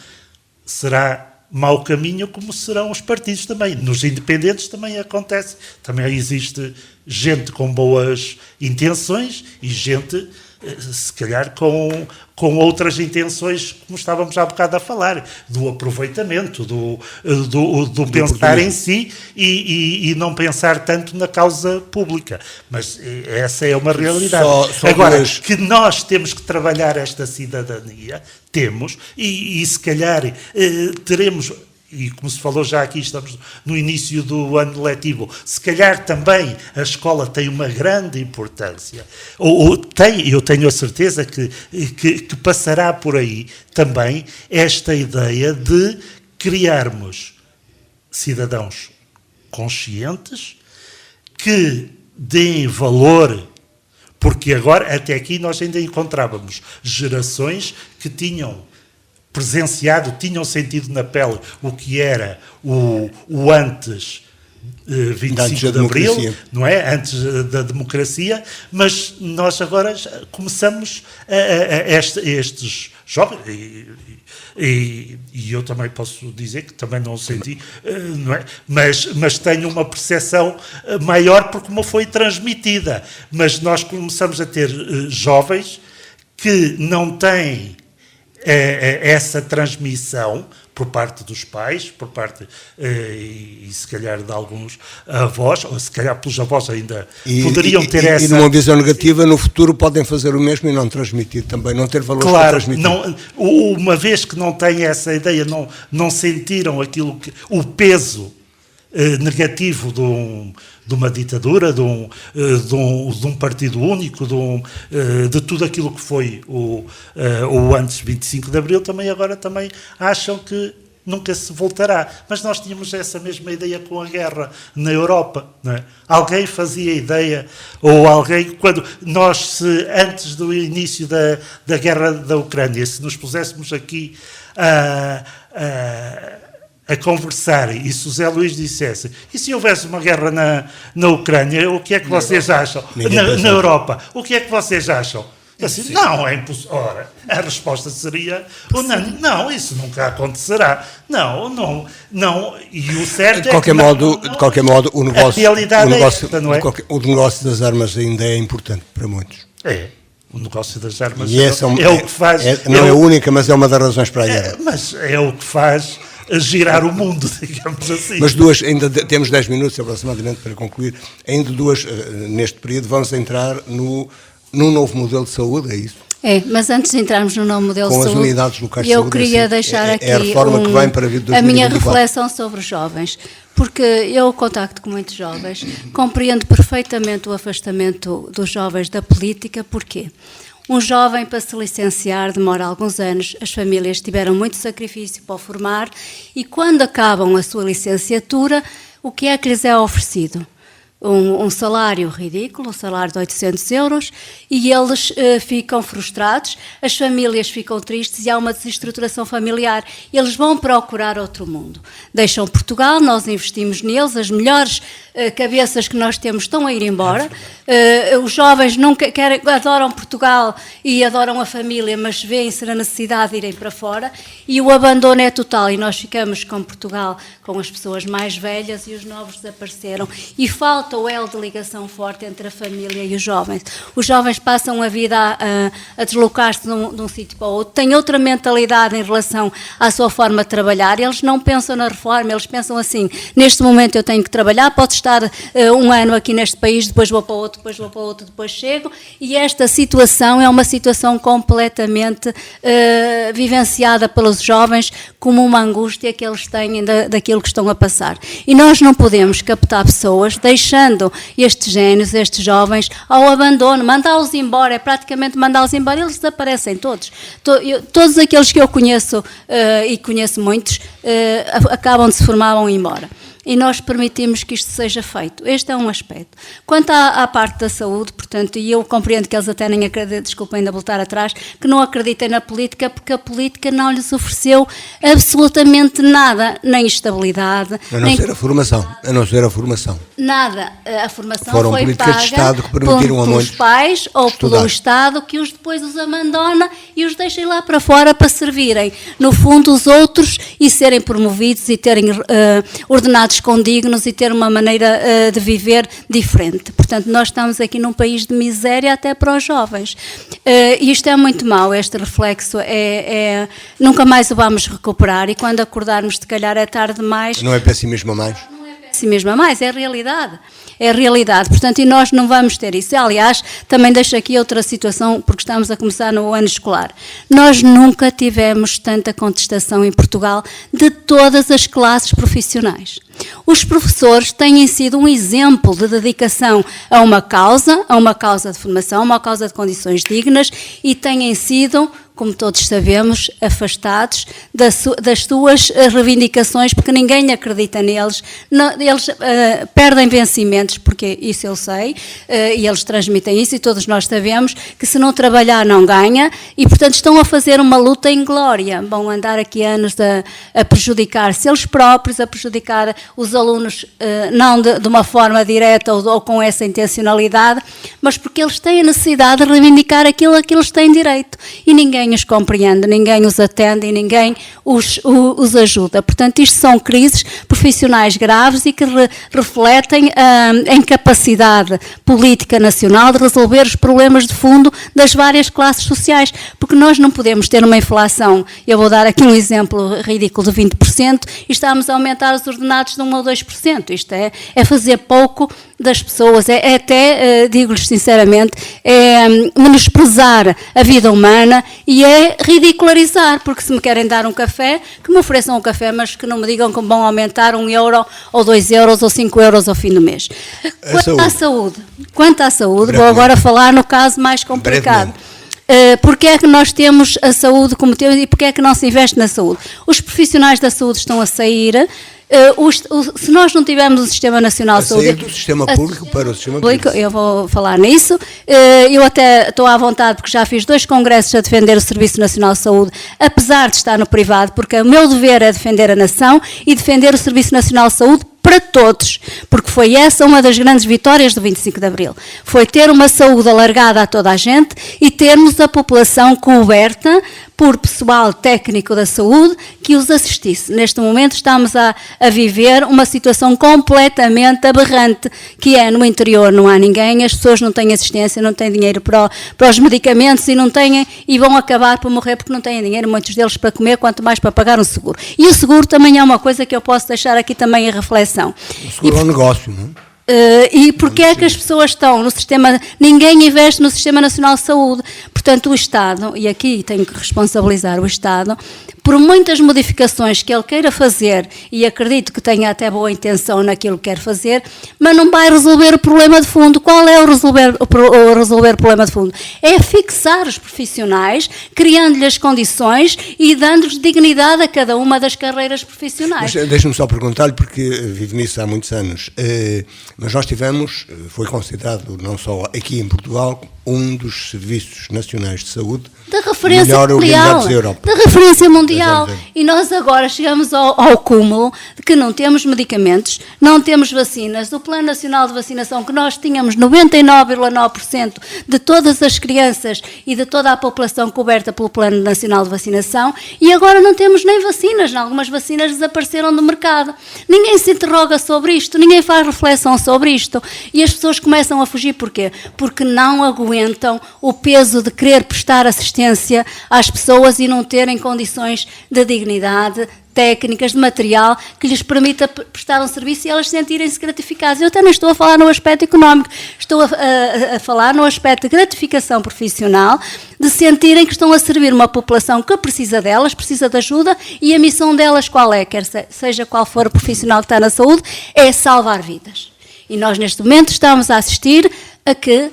será mau caminho, como serão os partidos também. Nos independentes também acontece. Também existe gente com boas intenções e gente, se calhar, com outras intenções, como estávamos há bocado a falar, do aproveitamento, do pensar em si e não pensar tanto na causa pública. Mas essa é uma realidade. Agora, que nós temos que trabalhar esta cidadania, temos, e se calhar teremos... E como se falou já aqui, estamos no início do ano letivo, se calhar também a escola tem uma grande importância. Eu tenho a certeza que passará por aí também esta ideia de criarmos cidadãos conscientes que deem valor, porque agora, até aqui, nós ainda encontrávamos gerações que tinham presenciado, tinham sentido na pele o que era o antes 25 de Abril, não é? Antes da democracia, mas nós agora começamos estes jovens, e eu também posso dizer que também não senti, não é? Mas tenho uma percepção maior porque me foi transmitida, mas nós começamos a ter jovens que não têm essa transmissão por parte dos pais, por parte, e se calhar de alguns avós, ou se calhar pelos avós ainda poderiam ter essa... E numa visão negativa, no futuro podem fazer o mesmo e não transmitir também, não ter valores para transmitir. Não, uma vez que não têm essa ideia, não sentiram o peso negativo de uma ditadura, de um partido único, de tudo aquilo que foi o antes 25 de Abril, agora também acham que nunca se voltará. Mas nós tínhamos essa mesma ideia com a guerra na Europa, não é? Alguém fazia ideia, ou alguém, quando nós, antes do início da guerra da Ucrânia, se nos puséssemos aqui a conversar, e se o Zé Luís dissesse, e se houvesse uma guerra na Ucrânia, o que é que vocês acham? Na Europa, o que é que vocês acham? Assim, não, é impossível. Ora, a resposta seria, não, isso nunca acontecerá. Não, e o certo de qualquer modo, o negócio das armas ainda é importante para muitos. O negócio das armas é o que faz... não é a única, mas é uma das razões para a guerra. Mas é o que faz girar o mundo, digamos assim. Mas ainda temos 10 minutos aproximadamente para concluir. Ainda neste período, vamos entrar num novo modelo de saúde, é isso? Mas antes de entrarmos no novo modelo de saúde, as unidades locais de saúde, eu queria deixar aqui a reforma que vem para 2024. A minha reflexão sobre os jovens, porque eu contacto com muitos jovens, compreendo perfeitamente o afastamento dos jovens da política. Porquê? Um jovem, para se licenciar, demora alguns anos, as famílias tiveram muito sacrifício para o formar, e quando acabam a sua licenciatura, o que é que lhes é oferecido? Um salário ridículo, um salário de 800 euros, e eles ficam frustrados, as famílias ficam tristes e há uma desestruturação familiar. Eles vão procurar outro mundo. Deixam Portugal, nós investimos neles, as melhores cabeças que nós temos estão a ir embora. Os jovens adoram Portugal e adoram a família, mas veem-se na necessidade de irem para fora, e o abandono é total, e nós ficamos com Portugal, com as pessoas mais velhas, e os novos desapareceram, e falta o elo de ligação forte entre a família e os jovens. Os jovens passam a vida a deslocar-se de um sítio para o outro, têm outra mentalidade em relação à sua forma de trabalhar, eles não pensam na reforma, eles pensam assim, neste momento eu tenho que trabalhar, posso estar um ano aqui neste país, depois vou para outro, depois chego, e esta situação é uma situação completamente vivenciada pelos jovens como uma angústia que eles têm daquilo que estão a passar. E nós não podemos captar pessoas deixando estes génios, estes jovens, ao abandono, mandá-los embora, é praticamente mandá-los embora, eles desaparecem todos. Todos aqueles que eu conheço, e conheço muitos, acabam de se formar, vão embora. e nós permitimos que isto seja feito. Este é um aspecto. Quanto à parte da saúde, portanto, e eu compreendo que eles até nem acreditam, desculpem ainda voltar atrás, que não acreditem na política, porque a política não lhes ofereceu absolutamente nada, nem estabilidade. A não ser a formação. Nada. A formação Foram foi políticas paga de Estado que permitiram a pelos muitos pais ou estudar. pelo Estado, que depois os abandona e os deixa ir lá para fora para servirem, no fundo, os outros e serem promovidos e terem ordenados condignos e ter uma maneira de viver diferente. Portanto, nós estamos aqui num país de miséria até para os jovens. E isto é muito mau, este reflexo nunca mais o vamos recuperar e quando acordarmos, se calhar é tarde demais. Não é pessimismo a mais? Não é pessimismo a mais, é a realidade. É a realidade, portanto, e nós não vamos ter isso. Aliás, também deixo aqui outra situação, porque estamos a começar no ano escolar. Nós nunca tivemos tanta contestação em Portugal de todas as classes profissionais. Os professores têm sido um exemplo de dedicação a uma causa de formação, a uma causa de condições dignas e têm sido, como todos sabemos, afastados das suas reivindicações, porque ninguém acredita neles. Eles perdem vencimentos, porque isso eu sei, e eles transmitem isso, e todos nós sabemos que se não trabalhar não ganha, e portanto estão a fazer uma luta em glória. Vão andar aqui anos a prejudicar-se eles próprios, a prejudicar os alunos, não de uma forma direta ou com essa intencionalidade, mas porque eles têm a necessidade de reivindicar aquilo a que eles têm direito, e ninguém os compreende, ninguém os atende e ninguém os ajuda. Portanto, isto são crises profissionais graves e que refletem a incapacidade política nacional de resolver os problemas de fundo das várias classes sociais, porque nós não podemos ter uma inflação, eu vou dar aqui um exemplo ridículo de 20%, e estamos a aumentar os ordenados de 1 ou 2%. Isto é fazer pouco das pessoas, é até, digo-lhes sinceramente, é menosprezar a vida humana e é ridicularizar, porque se me querem dar um café, que me ofereçam um café, mas que não me digam que vão aumentar 1 euro, ou 2 euros, ou 5 euros ao fim do mês. Quanto à saúde, vou agora falar no caso mais complicado. Porque é que nós temos a saúde como temos e porque é que não se investe na saúde? Os profissionais da saúde estão a sair. Se nós não tivermos um Sistema Nacional de Saúde... sair do sistema público para o sistema privado. Eu vou falar nisso. Eu até estou à vontade, porque já fiz 2 congressos a defender o Serviço Nacional de Saúde, apesar de estar no privado, porque o meu dever é defender a nação e defender o Serviço Nacional de Saúde para todos, porque foi essa uma das grandes vitórias do 25 de Abril. Foi ter uma saúde alargada a toda a gente e termos a população coberta por pessoal técnico da saúde que os assistisse. Neste momento estamos a viver uma situação completamente aberrante, que é no interior não há ninguém, as pessoas não têm assistência, não têm dinheiro para os medicamentos e vão acabar por morrer porque não têm dinheiro, muitos deles para comer, quanto mais para pagar um seguro. E o seguro também é uma coisa que eu posso deixar aqui também em reflexão. O seguro é um negócio, não é? E porque é que as pessoas estão no sistema, ninguém investe no Sistema Nacional de Saúde, portanto o Estado, e aqui tenho que responsabilizar o Estado, por muitas modificações que ele queira fazer, e acredito que tenha até boa intenção naquilo que quer fazer, mas não vai resolver o problema de fundo. Qual é o resolver o problema de fundo? É fixar os profissionais, criando-lhes as condições e dando-lhes dignidade a cada uma das carreiras profissionais. Deixe-me só perguntar-lhe, porque vivo nisso há muitos anos, mas nós tivemos, foi considerado não só aqui em Portugal, um dos serviços nacionais de saúde de referência melhor organizados da Europa. De referência mundial. E nós agora chegamos ao cúmulo de que não temos medicamentos, não temos vacinas. O Plano Nacional de Vacinação, que nós tínhamos 99,9% de todas as crianças e de toda a população coberta pelo Plano Nacional de Vacinação, e agora não temos nem vacinas. Algumas vacinas desapareceram do mercado. Ninguém se interroga sobre isto, ninguém faz reflexão sobre isto. E as pessoas começam a fugir. Porquê? Porque não aguentam o peso de querer prestar assistência às pessoas e não terem condições de dignidade, técnicas, de material que lhes permita prestar um serviço e elas sentirem-se gratificadas. Eu até não estou a falar no aspecto económico, estou a falar no aspecto de gratificação profissional, de sentirem que estão a servir uma população que precisa delas, precisa de ajuda, e a missão delas qual é? Quer seja qual for o profissional que está na saúde, é salvar vidas. E nós neste momento estamos a assistir a que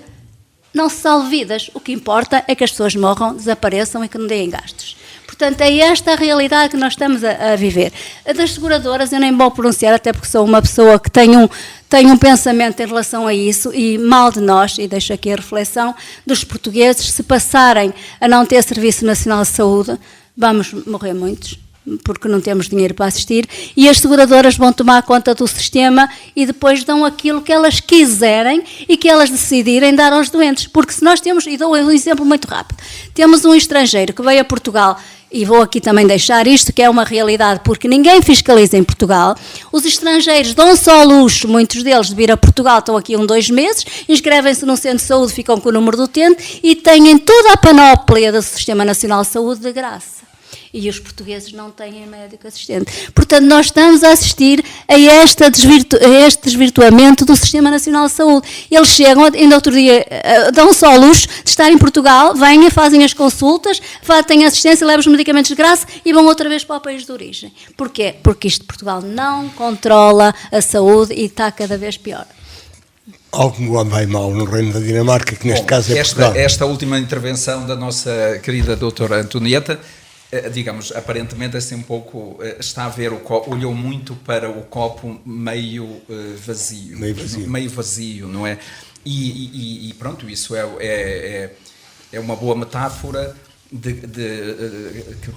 não se salve vidas. O que importa é que as pessoas morram, desapareçam e que não deem gastos. Portanto, é esta a realidade que nós estamos a viver. A das seguradoras, eu nem vou pronunciar, até porque sou uma pessoa que tem um pensamento em relação a isso, e mal de nós, e deixo aqui a reflexão, dos portugueses, se passarem a não ter Serviço Nacional de Saúde, vamos morrer muitos, porque não temos dinheiro para assistir, e as seguradoras vão tomar conta do sistema e depois dão aquilo que elas quiserem e que elas decidirem dar aos doentes. Porque se nós temos, e dou um exemplo muito rápido, temos um estrangeiro que veio a Portugal, e vou aqui também deixar isto, que é uma realidade, porque ninguém fiscaliza em Portugal. Os estrangeiros dão só luxo, muitos deles, de vir a Portugal, estão aqui 2 meses, inscrevem-se num centro de saúde, ficam com o número do utente e têm toda a panóplia do Sistema Nacional de Saúde de graça. E os portugueses não têm médico assistente. Portanto, nós estamos a assistir a este desvirtuamento do Sistema Nacional de Saúde. Eles chegam, ainda outro dia, dão só ao luxo de estar em Portugal, vêm, fazem as consultas, têm assistência, levam os medicamentos de graça e vão outra vez para o país de origem. Porquê? Porque isto de Portugal não controla a saúde e está cada vez pior. Algo vai mal no Reino da Dinamarca, que neste caso é Portugal. Esta última intervenção da nossa querida doutora Antonieta, digamos, aparentemente assim um pouco, está a ver, olhou muito para o copo meio vazio. Meio vazio, não é? E pronto, isso é uma boa metáfora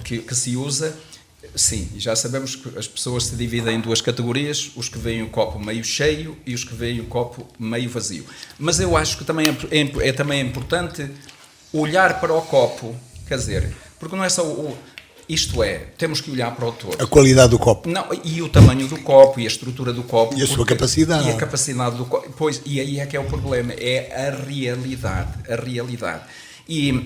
que se usa. Sim, já sabemos que as pessoas se dividem em 2 categorias, os que veem o copo meio cheio e os que veem o copo meio vazio. Mas eu acho que também é também importante olhar para o copo, quer dizer, porque não é só isto é, temos que olhar para o todo. A qualidade do copo. Não, e o tamanho do copo, e a estrutura do copo. E a sua capacidade. E a capacidade do copo. Pois, e aí é que é o problema, é a realidade.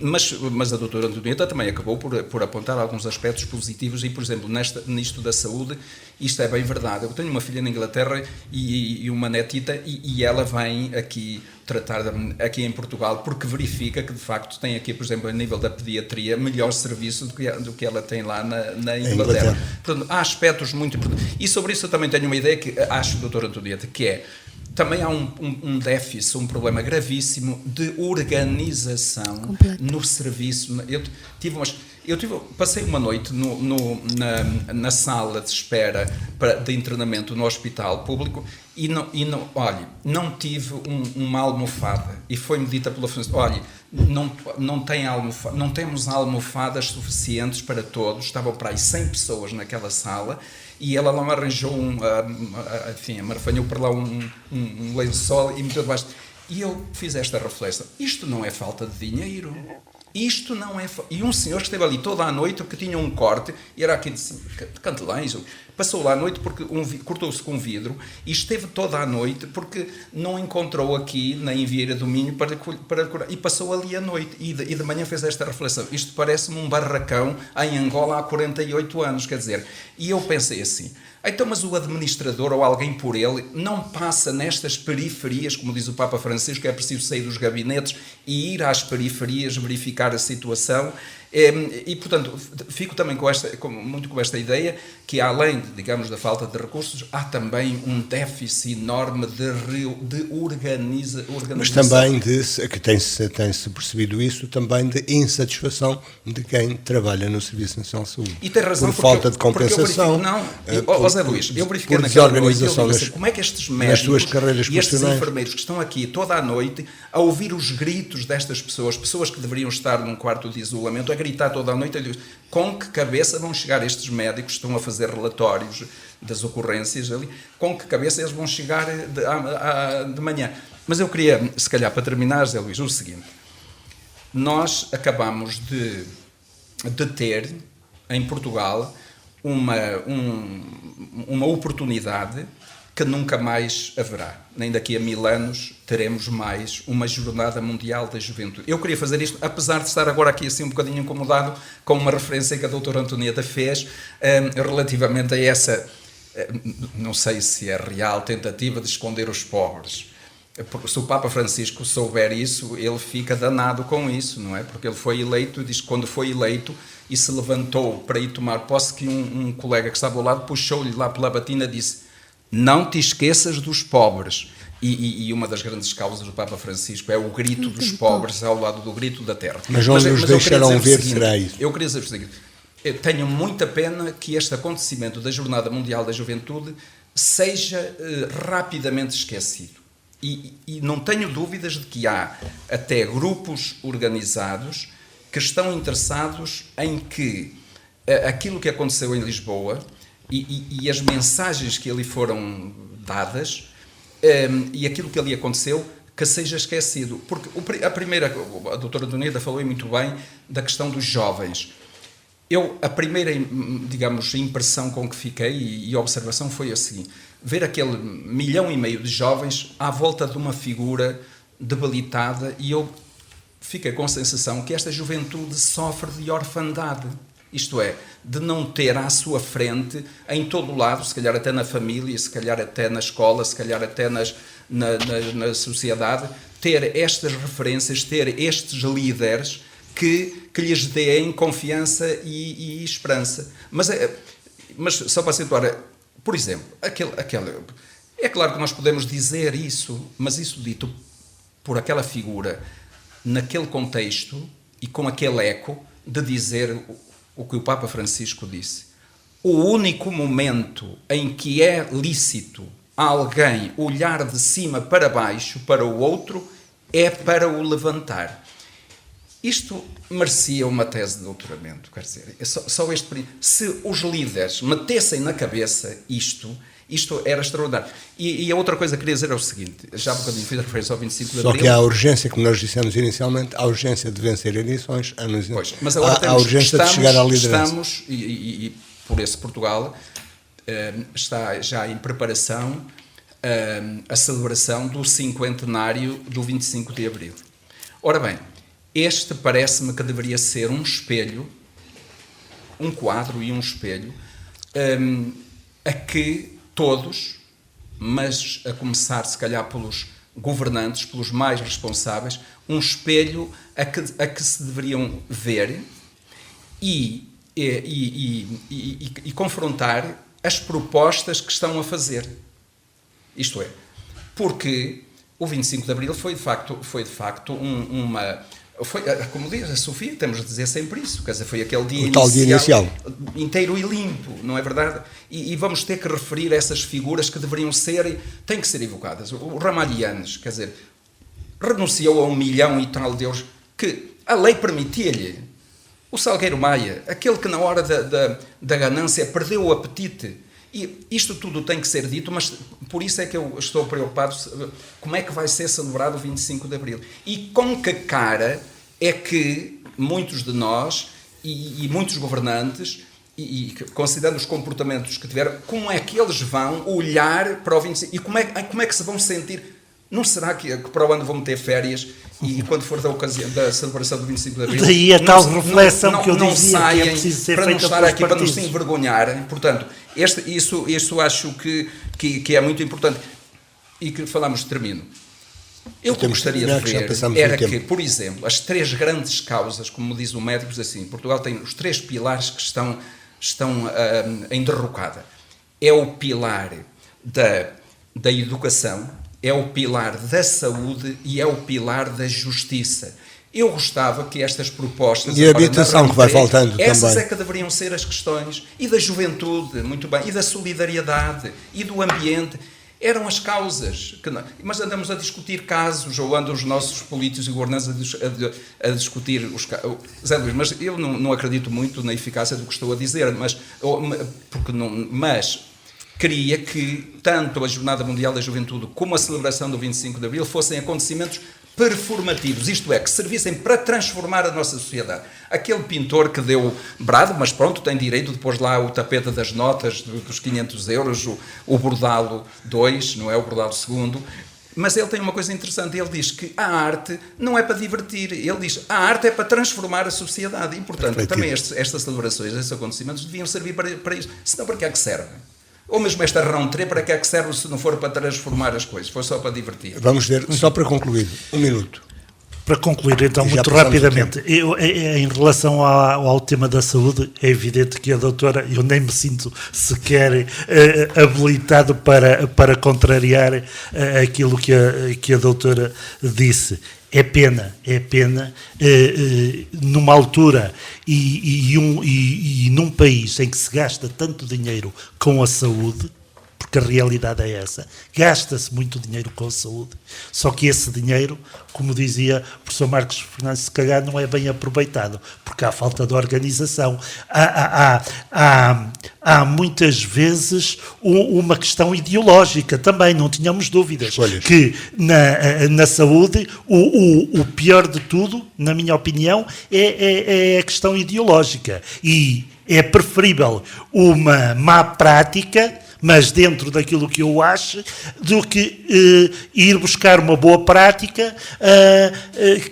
Mas a doutora Antonieta também acabou por apontar alguns aspectos positivos e, por exemplo, nisto da saúde, isto é bem verdade. Eu tenho uma filha na Inglaterra e uma netita e ela vem aqui tratar aqui em Portugal porque verifica que, de facto, tem aqui, por exemplo, a nível da pediatria, melhor serviço do que ela tem lá na Inglaterra. Portanto, há aspectos muito importantes. E sobre isso eu também tenho uma ideia que acho, doutora Antonieta, que é também há um déficit, um problema gravíssimo de organização no serviço. Passei uma noite na sala de espera de internamento no hospital público e não tive uma almofada. E foi-me dita pela funcionária, olha, não temos almofadas suficientes para todos. Estavam para aí 100 pessoas naquela sala e ela lá me arranjou marfanhou para lá um lençol e meteu debaixo. E eu fiz esta reflexão, isto não é falta de dinheiro. Isto não é... E um senhor que esteve ali toda a noite porque tinha um corte, e era aqui de Cantelães, passou lá à noite porque cortou-se com vidro e esteve toda a noite porque não encontrou aqui na Vieira do Minho para curar, e passou ali a noite e de manhã fez esta reflexão, isto parece-me um barracão em Angola há 48 anos, quer dizer, e eu pensei assim, então mas o administrador ou alguém por ele não passa nestas periferias, como diz o Papa Francisco, é preciso sair dos gabinetes e ir às periferias verificar a situação. E portanto, fico também muito com esta ideia que além, digamos, da falta de recursos, há também um déficit enorme de organização. Mas também que tem-se percebido isso, também de insatisfação de quem trabalha no Serviço Nacional de Saúde. E tem razão, por falta de compensação. José Luís, eu verifiquei naquela noite, eu digo, como é que estes médicos e estes enfermeiros que estão aqui toda a noite a ouvir os gritos destas pessoas que deveriam estar num quarto de isolamento, a gritar toda a noite, eu digo, com que cabeça vão chegar estes médicos que estão a fazer relatórios das ocorrências ali, com que cabeça eles vão chegar de manhã. Mas eu queria, se calhar para terminar, José Luís, o seguinte, nós acabamos de ter em Portugal uma oportunidade que nunca mais haverá. Nem daqui a 1000 anos teremos mais uma Jornada Mundial da Juventude. Eu queria fazer isto, apesar de estar agora aqui assim um bocadinho incomodado com uma referência que a doutora Antonieta fez relativamente a essa, não sei se é real, tentativa de esconder os pobres. Porque se o Papa Francisco souber isso, ele fica danado com isso, não é? Porque ele foi eleito, diz que quando foi eleito e se levantou para ir tomar posse, que um colega que estava ao lado puxou-lhe lá pela batina e disse: não te esqueças dos pobres. E uma das grandes causas do Papa Francisco é o grito dos pobres ao lado do grito da terra. Mas onde nos deixarão ver será isso. Eu queria dizer o seguinte, Eu tenho muita pena que este acontecimento da Jornada Mundial da Juventude seja rapidamente esquecido. E não tenho dúvidas de que há até grupos organizados que estão interessados em que aquilo que aconteceu em Lisboa e as mensagens que ali foram dadas e aquilo que ali aconteceu, que seja esquecido. Porque a doutora Antonieta falou muito bem da questão dos jovens. A primeira, digamos, impressão com que fiquei e observação foi a seguinte: ver aquele 1,5 milhão de jovens à volta de uma figura debilitada, e eu fiquei com a sensação que esta juventude sofre de orfandade. Isto é, de não ter à sua frente, em todo o lado, se calhar até na família, se calhar até na escola, se calhar até na sociedade, ter estas referências, ter estes líderes que lhes deem confiança e esperança. Mas só para acentuar, por exemplo, é claro que nós podemos dizer isso, mas isso dito por aquela figura, naquele contexto e com aquele eco, de dizer o que o Papa Francisco disse: o único momento em que é lícito a alguém olhar de cima para baixo para o outro é para o levantar. Isto merecia uma tese de doutoramento, quer dizer, se os líderes metessem na cabeça isto era extraordinário. E a outra coisa que queria dizer é o seguinte: já há bocadinho fiz a referência ao 25 de Abril. Só que há a urgência, como nós dissemos inicialmente, há a urgência de vencer eleições, pois, mas agora há a urgência de chegar à liderança. Estamos, e por esse Portugal, está já em preparação a celebração do 50º do 25 de Abril. Ora bem, este parece-me que deveria ser um espelho, um quadro e um espelho, a que todos, mas a começar se calhar pelos governantes, pelos mais responsáveis, um espelho a que se deveriam ver e confrontar as propostas que estão a fazer. Isto é, porque o 25 de Abril foi de facto uma... como diz a Sofia, temos de dizer sempre isso, quer dizer, foi aquele dia inicial inteiro e limpo, não é verdade? E vamos ter que referir essas figuras que deveriam têm que ser evocadas. O Ramalhianes, quer dizer, renunciou a 1 milhão e tal de euros que a lei permitia-lhe. O Salgueiro Maia, aquele que na hora da ganância perdeu o apetite. E isto tudo tem que ser dito, mas por isso é que eu estou preocupado como é que vai ser celebrado o 25 de Abril. E com que cara é que muitos de nós e muitos governantes, e considerando os comportamentos que tiveram, como é que eles vão olhar para o 25 e como é que se vão sentir? Não será que para o ano vão ter férias e quando for da ocasião da celebração do 25 de Abril... Daí a tal reflexão que eu dizia que é preciso ser para não feita estar pelos aqui, partidos. para nos envergonharem. Portanto, isso acho que é muito importante. E que falamos, termino. Eu gostaria de ver era que, por exemplo, as 3 grandes causas, como diz o médico, assim, Portugal tem os 3 pilares que estão em derrocada. É o pilar da educação, é o pilar da saúde e é o pilar da justiça. Eu gostava que estas propostas... E a habitação que vai faltando também. Essas é que deveriam ser as questões. E da juventude, muito bem, e da solidariedade, e do ambiente. Eram as causas. Mas andamos a discutir casos, ou andam os nossos políticos e governantes a discutir os casos. Zé Luís, mas eu não acredito muito na eficácia do que estou a dizer, mas queria que tanto a Jornada Mundial da Juventude como a celebração do 25 de Abril fossem acontecimentos performativos, isto é, que servissem para transformar a nossa sociedade. Aquele pintor que deu brado, mas pronto, tem direito de pôr lá o tapete das notas dos 500 euros, o bordalo 2, não é o bordalo 2, mas ele tem uma coisa interessante, ele diz que a arte não é para divertir, ele diz a arte é para transformar a sociedade e, portanto, também estas celebrações, estes acontecimentos deviam servir para isso, senão para que é que servem? Ou mesmo esta rentrée, para que é que serve se não for para transformar as coisas, foi só para divertir? Vamos ver, só para concluir, 1 minuto. Para concluir, então, Já muito passamos o rapidamente, em relação ao tema da saúde, é evidente que a doutora, eu nem me sinto sequer habilitado para contrariar aquilo que a doutora disse. É pena, numa altura e num país em que se gasta tanto dinheiro com a saúde, porque a realidade é essa, gasta-se muito dinheiro com a saúde, só que esse dinheiro, como dizia o professor Marcos Fernandes, se calhar não é bem aproveitado, porque há falta de organização, há muitas vezes uma questão ideológica também, não tínhamos dúvidas, que na saúde o pior de tudo, na minha opinião, é a questão ideológica, e é preferível uma má prática, mas dentro daquilo que eu acho, do que ir buscar uma boa prática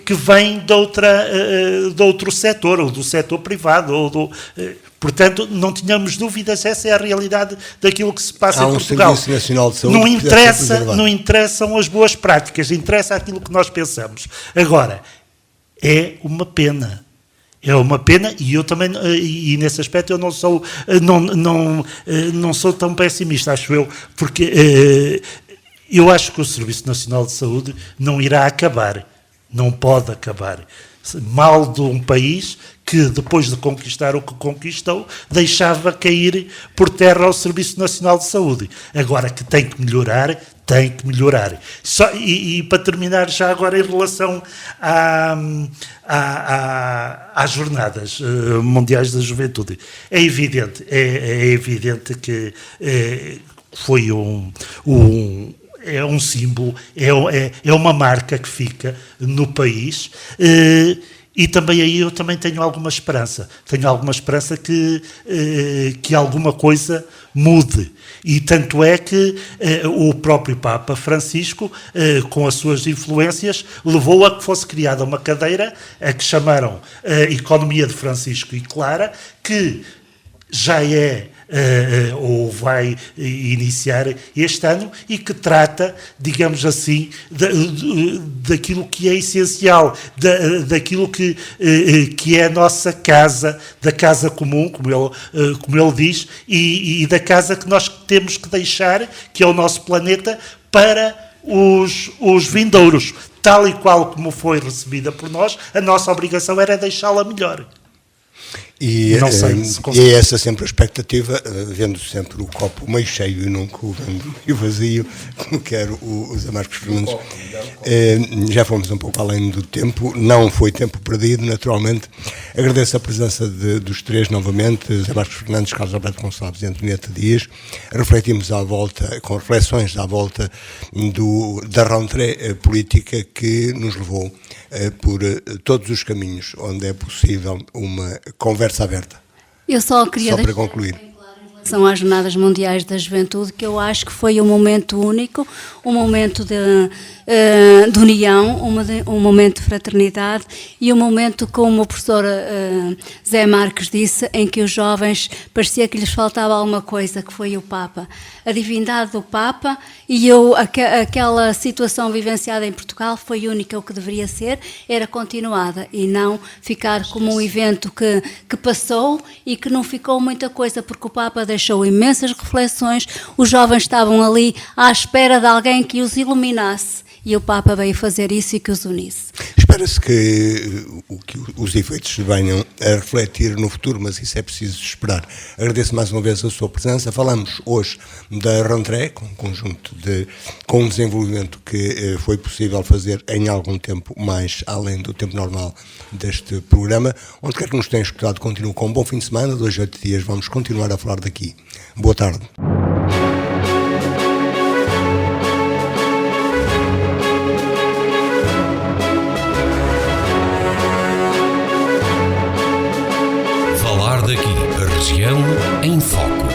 que vem de outro setor, ou do setor privado. Portanto, não tínhamos essa é a realidade daquilo que se passa em Portugal. Serviço Nacional de Saúde Não interessam as boas práticas, interessa aquilo que nós pensamos. Agora, é uma pena. É uma pena, e eu também, e nesse aspecto eu não sou tão pessimista, acho eu, porque eu acho que o Serviço Nacional de Saúde não irá acabar, não pode acabar. Mal de um país que, depois de conquistar o que conquistou, deixava cair por terra o Serviço Nacional de Saúde. Agora que tem que melhorar. E para terminar, já agora em relação às Jornadas Mundiais da Juventude, é evidente que foi um símbolo, é uma marca que fica no país. E também aí eu também tenho alguma esperança. Que alguma coisa mude. E tanto é que o próprio Papa Francisco, com as suas influências, levou a que fosse criada uma cadeira, a que chamaram Economia de Francisco e Clara, que já ou vai iniciar este ano, e que trata, digamos assim, daquilo que é essencial, daquilo que é a nossa casa, da casa comum, como ele diz, e da casa que nós temos que deixar, que é o nosso planeta, para os vindouros. Tal e qual como foi recebida por nós, a nossa obrigação era deixá-la melhor. E é essa sempre a expectativa, vendo sempre o copo meio cheio e nunca o vendo meio vazio, como quer o Zé Marcos Fernandes. Já fomos um pouco além do tempo, não foi tempo perdido, naturalmente. Agradeço a presença dos três novamente, Zé Marcos Fernandes, Carlos Alberto Gonçalves e Antonieta Dias. Refletimos com reflexões à volta da rentrée política que nos levou por todos os caminhos onde é possível uma conversa aberta. Eu só queria para concluir. Em relação às Jornadas Mundiais da Juventude, que eu acho que foi um momento único, um momento de união, um momento de fraternidade e um momento, como o professor Zé Marcos disse, em que os jovens parecia que lhes faltava alguma coisa, que foi o Papa. A divindade do Papa e aquela situação vivenciada em Portugal foi única. O que deveria ser era continuada e não ficar como um evento que passou e que não ficou muita coisa, porque o Papa deixou imensas reflexões, os jovens estavam ali à espera de alguém que os iluminasse. E o Papa veio fazer isso e que os unisse. Espera-se que os efeitos venham a refletir no futuro, mas isso é preciso esperar. Agradeço mais uma vez a sua presença. Falamos hoje da rentrée, com um desenvolvimento que foi possível fazer em algum tempo mais além do tempo normal deste programa. Onde quer que nos tenha escutado, continuo com um bom fim de semana. 2 a 8 dias vamos continuar a falar daqui. Boa tarde. Daqui, a região em foco.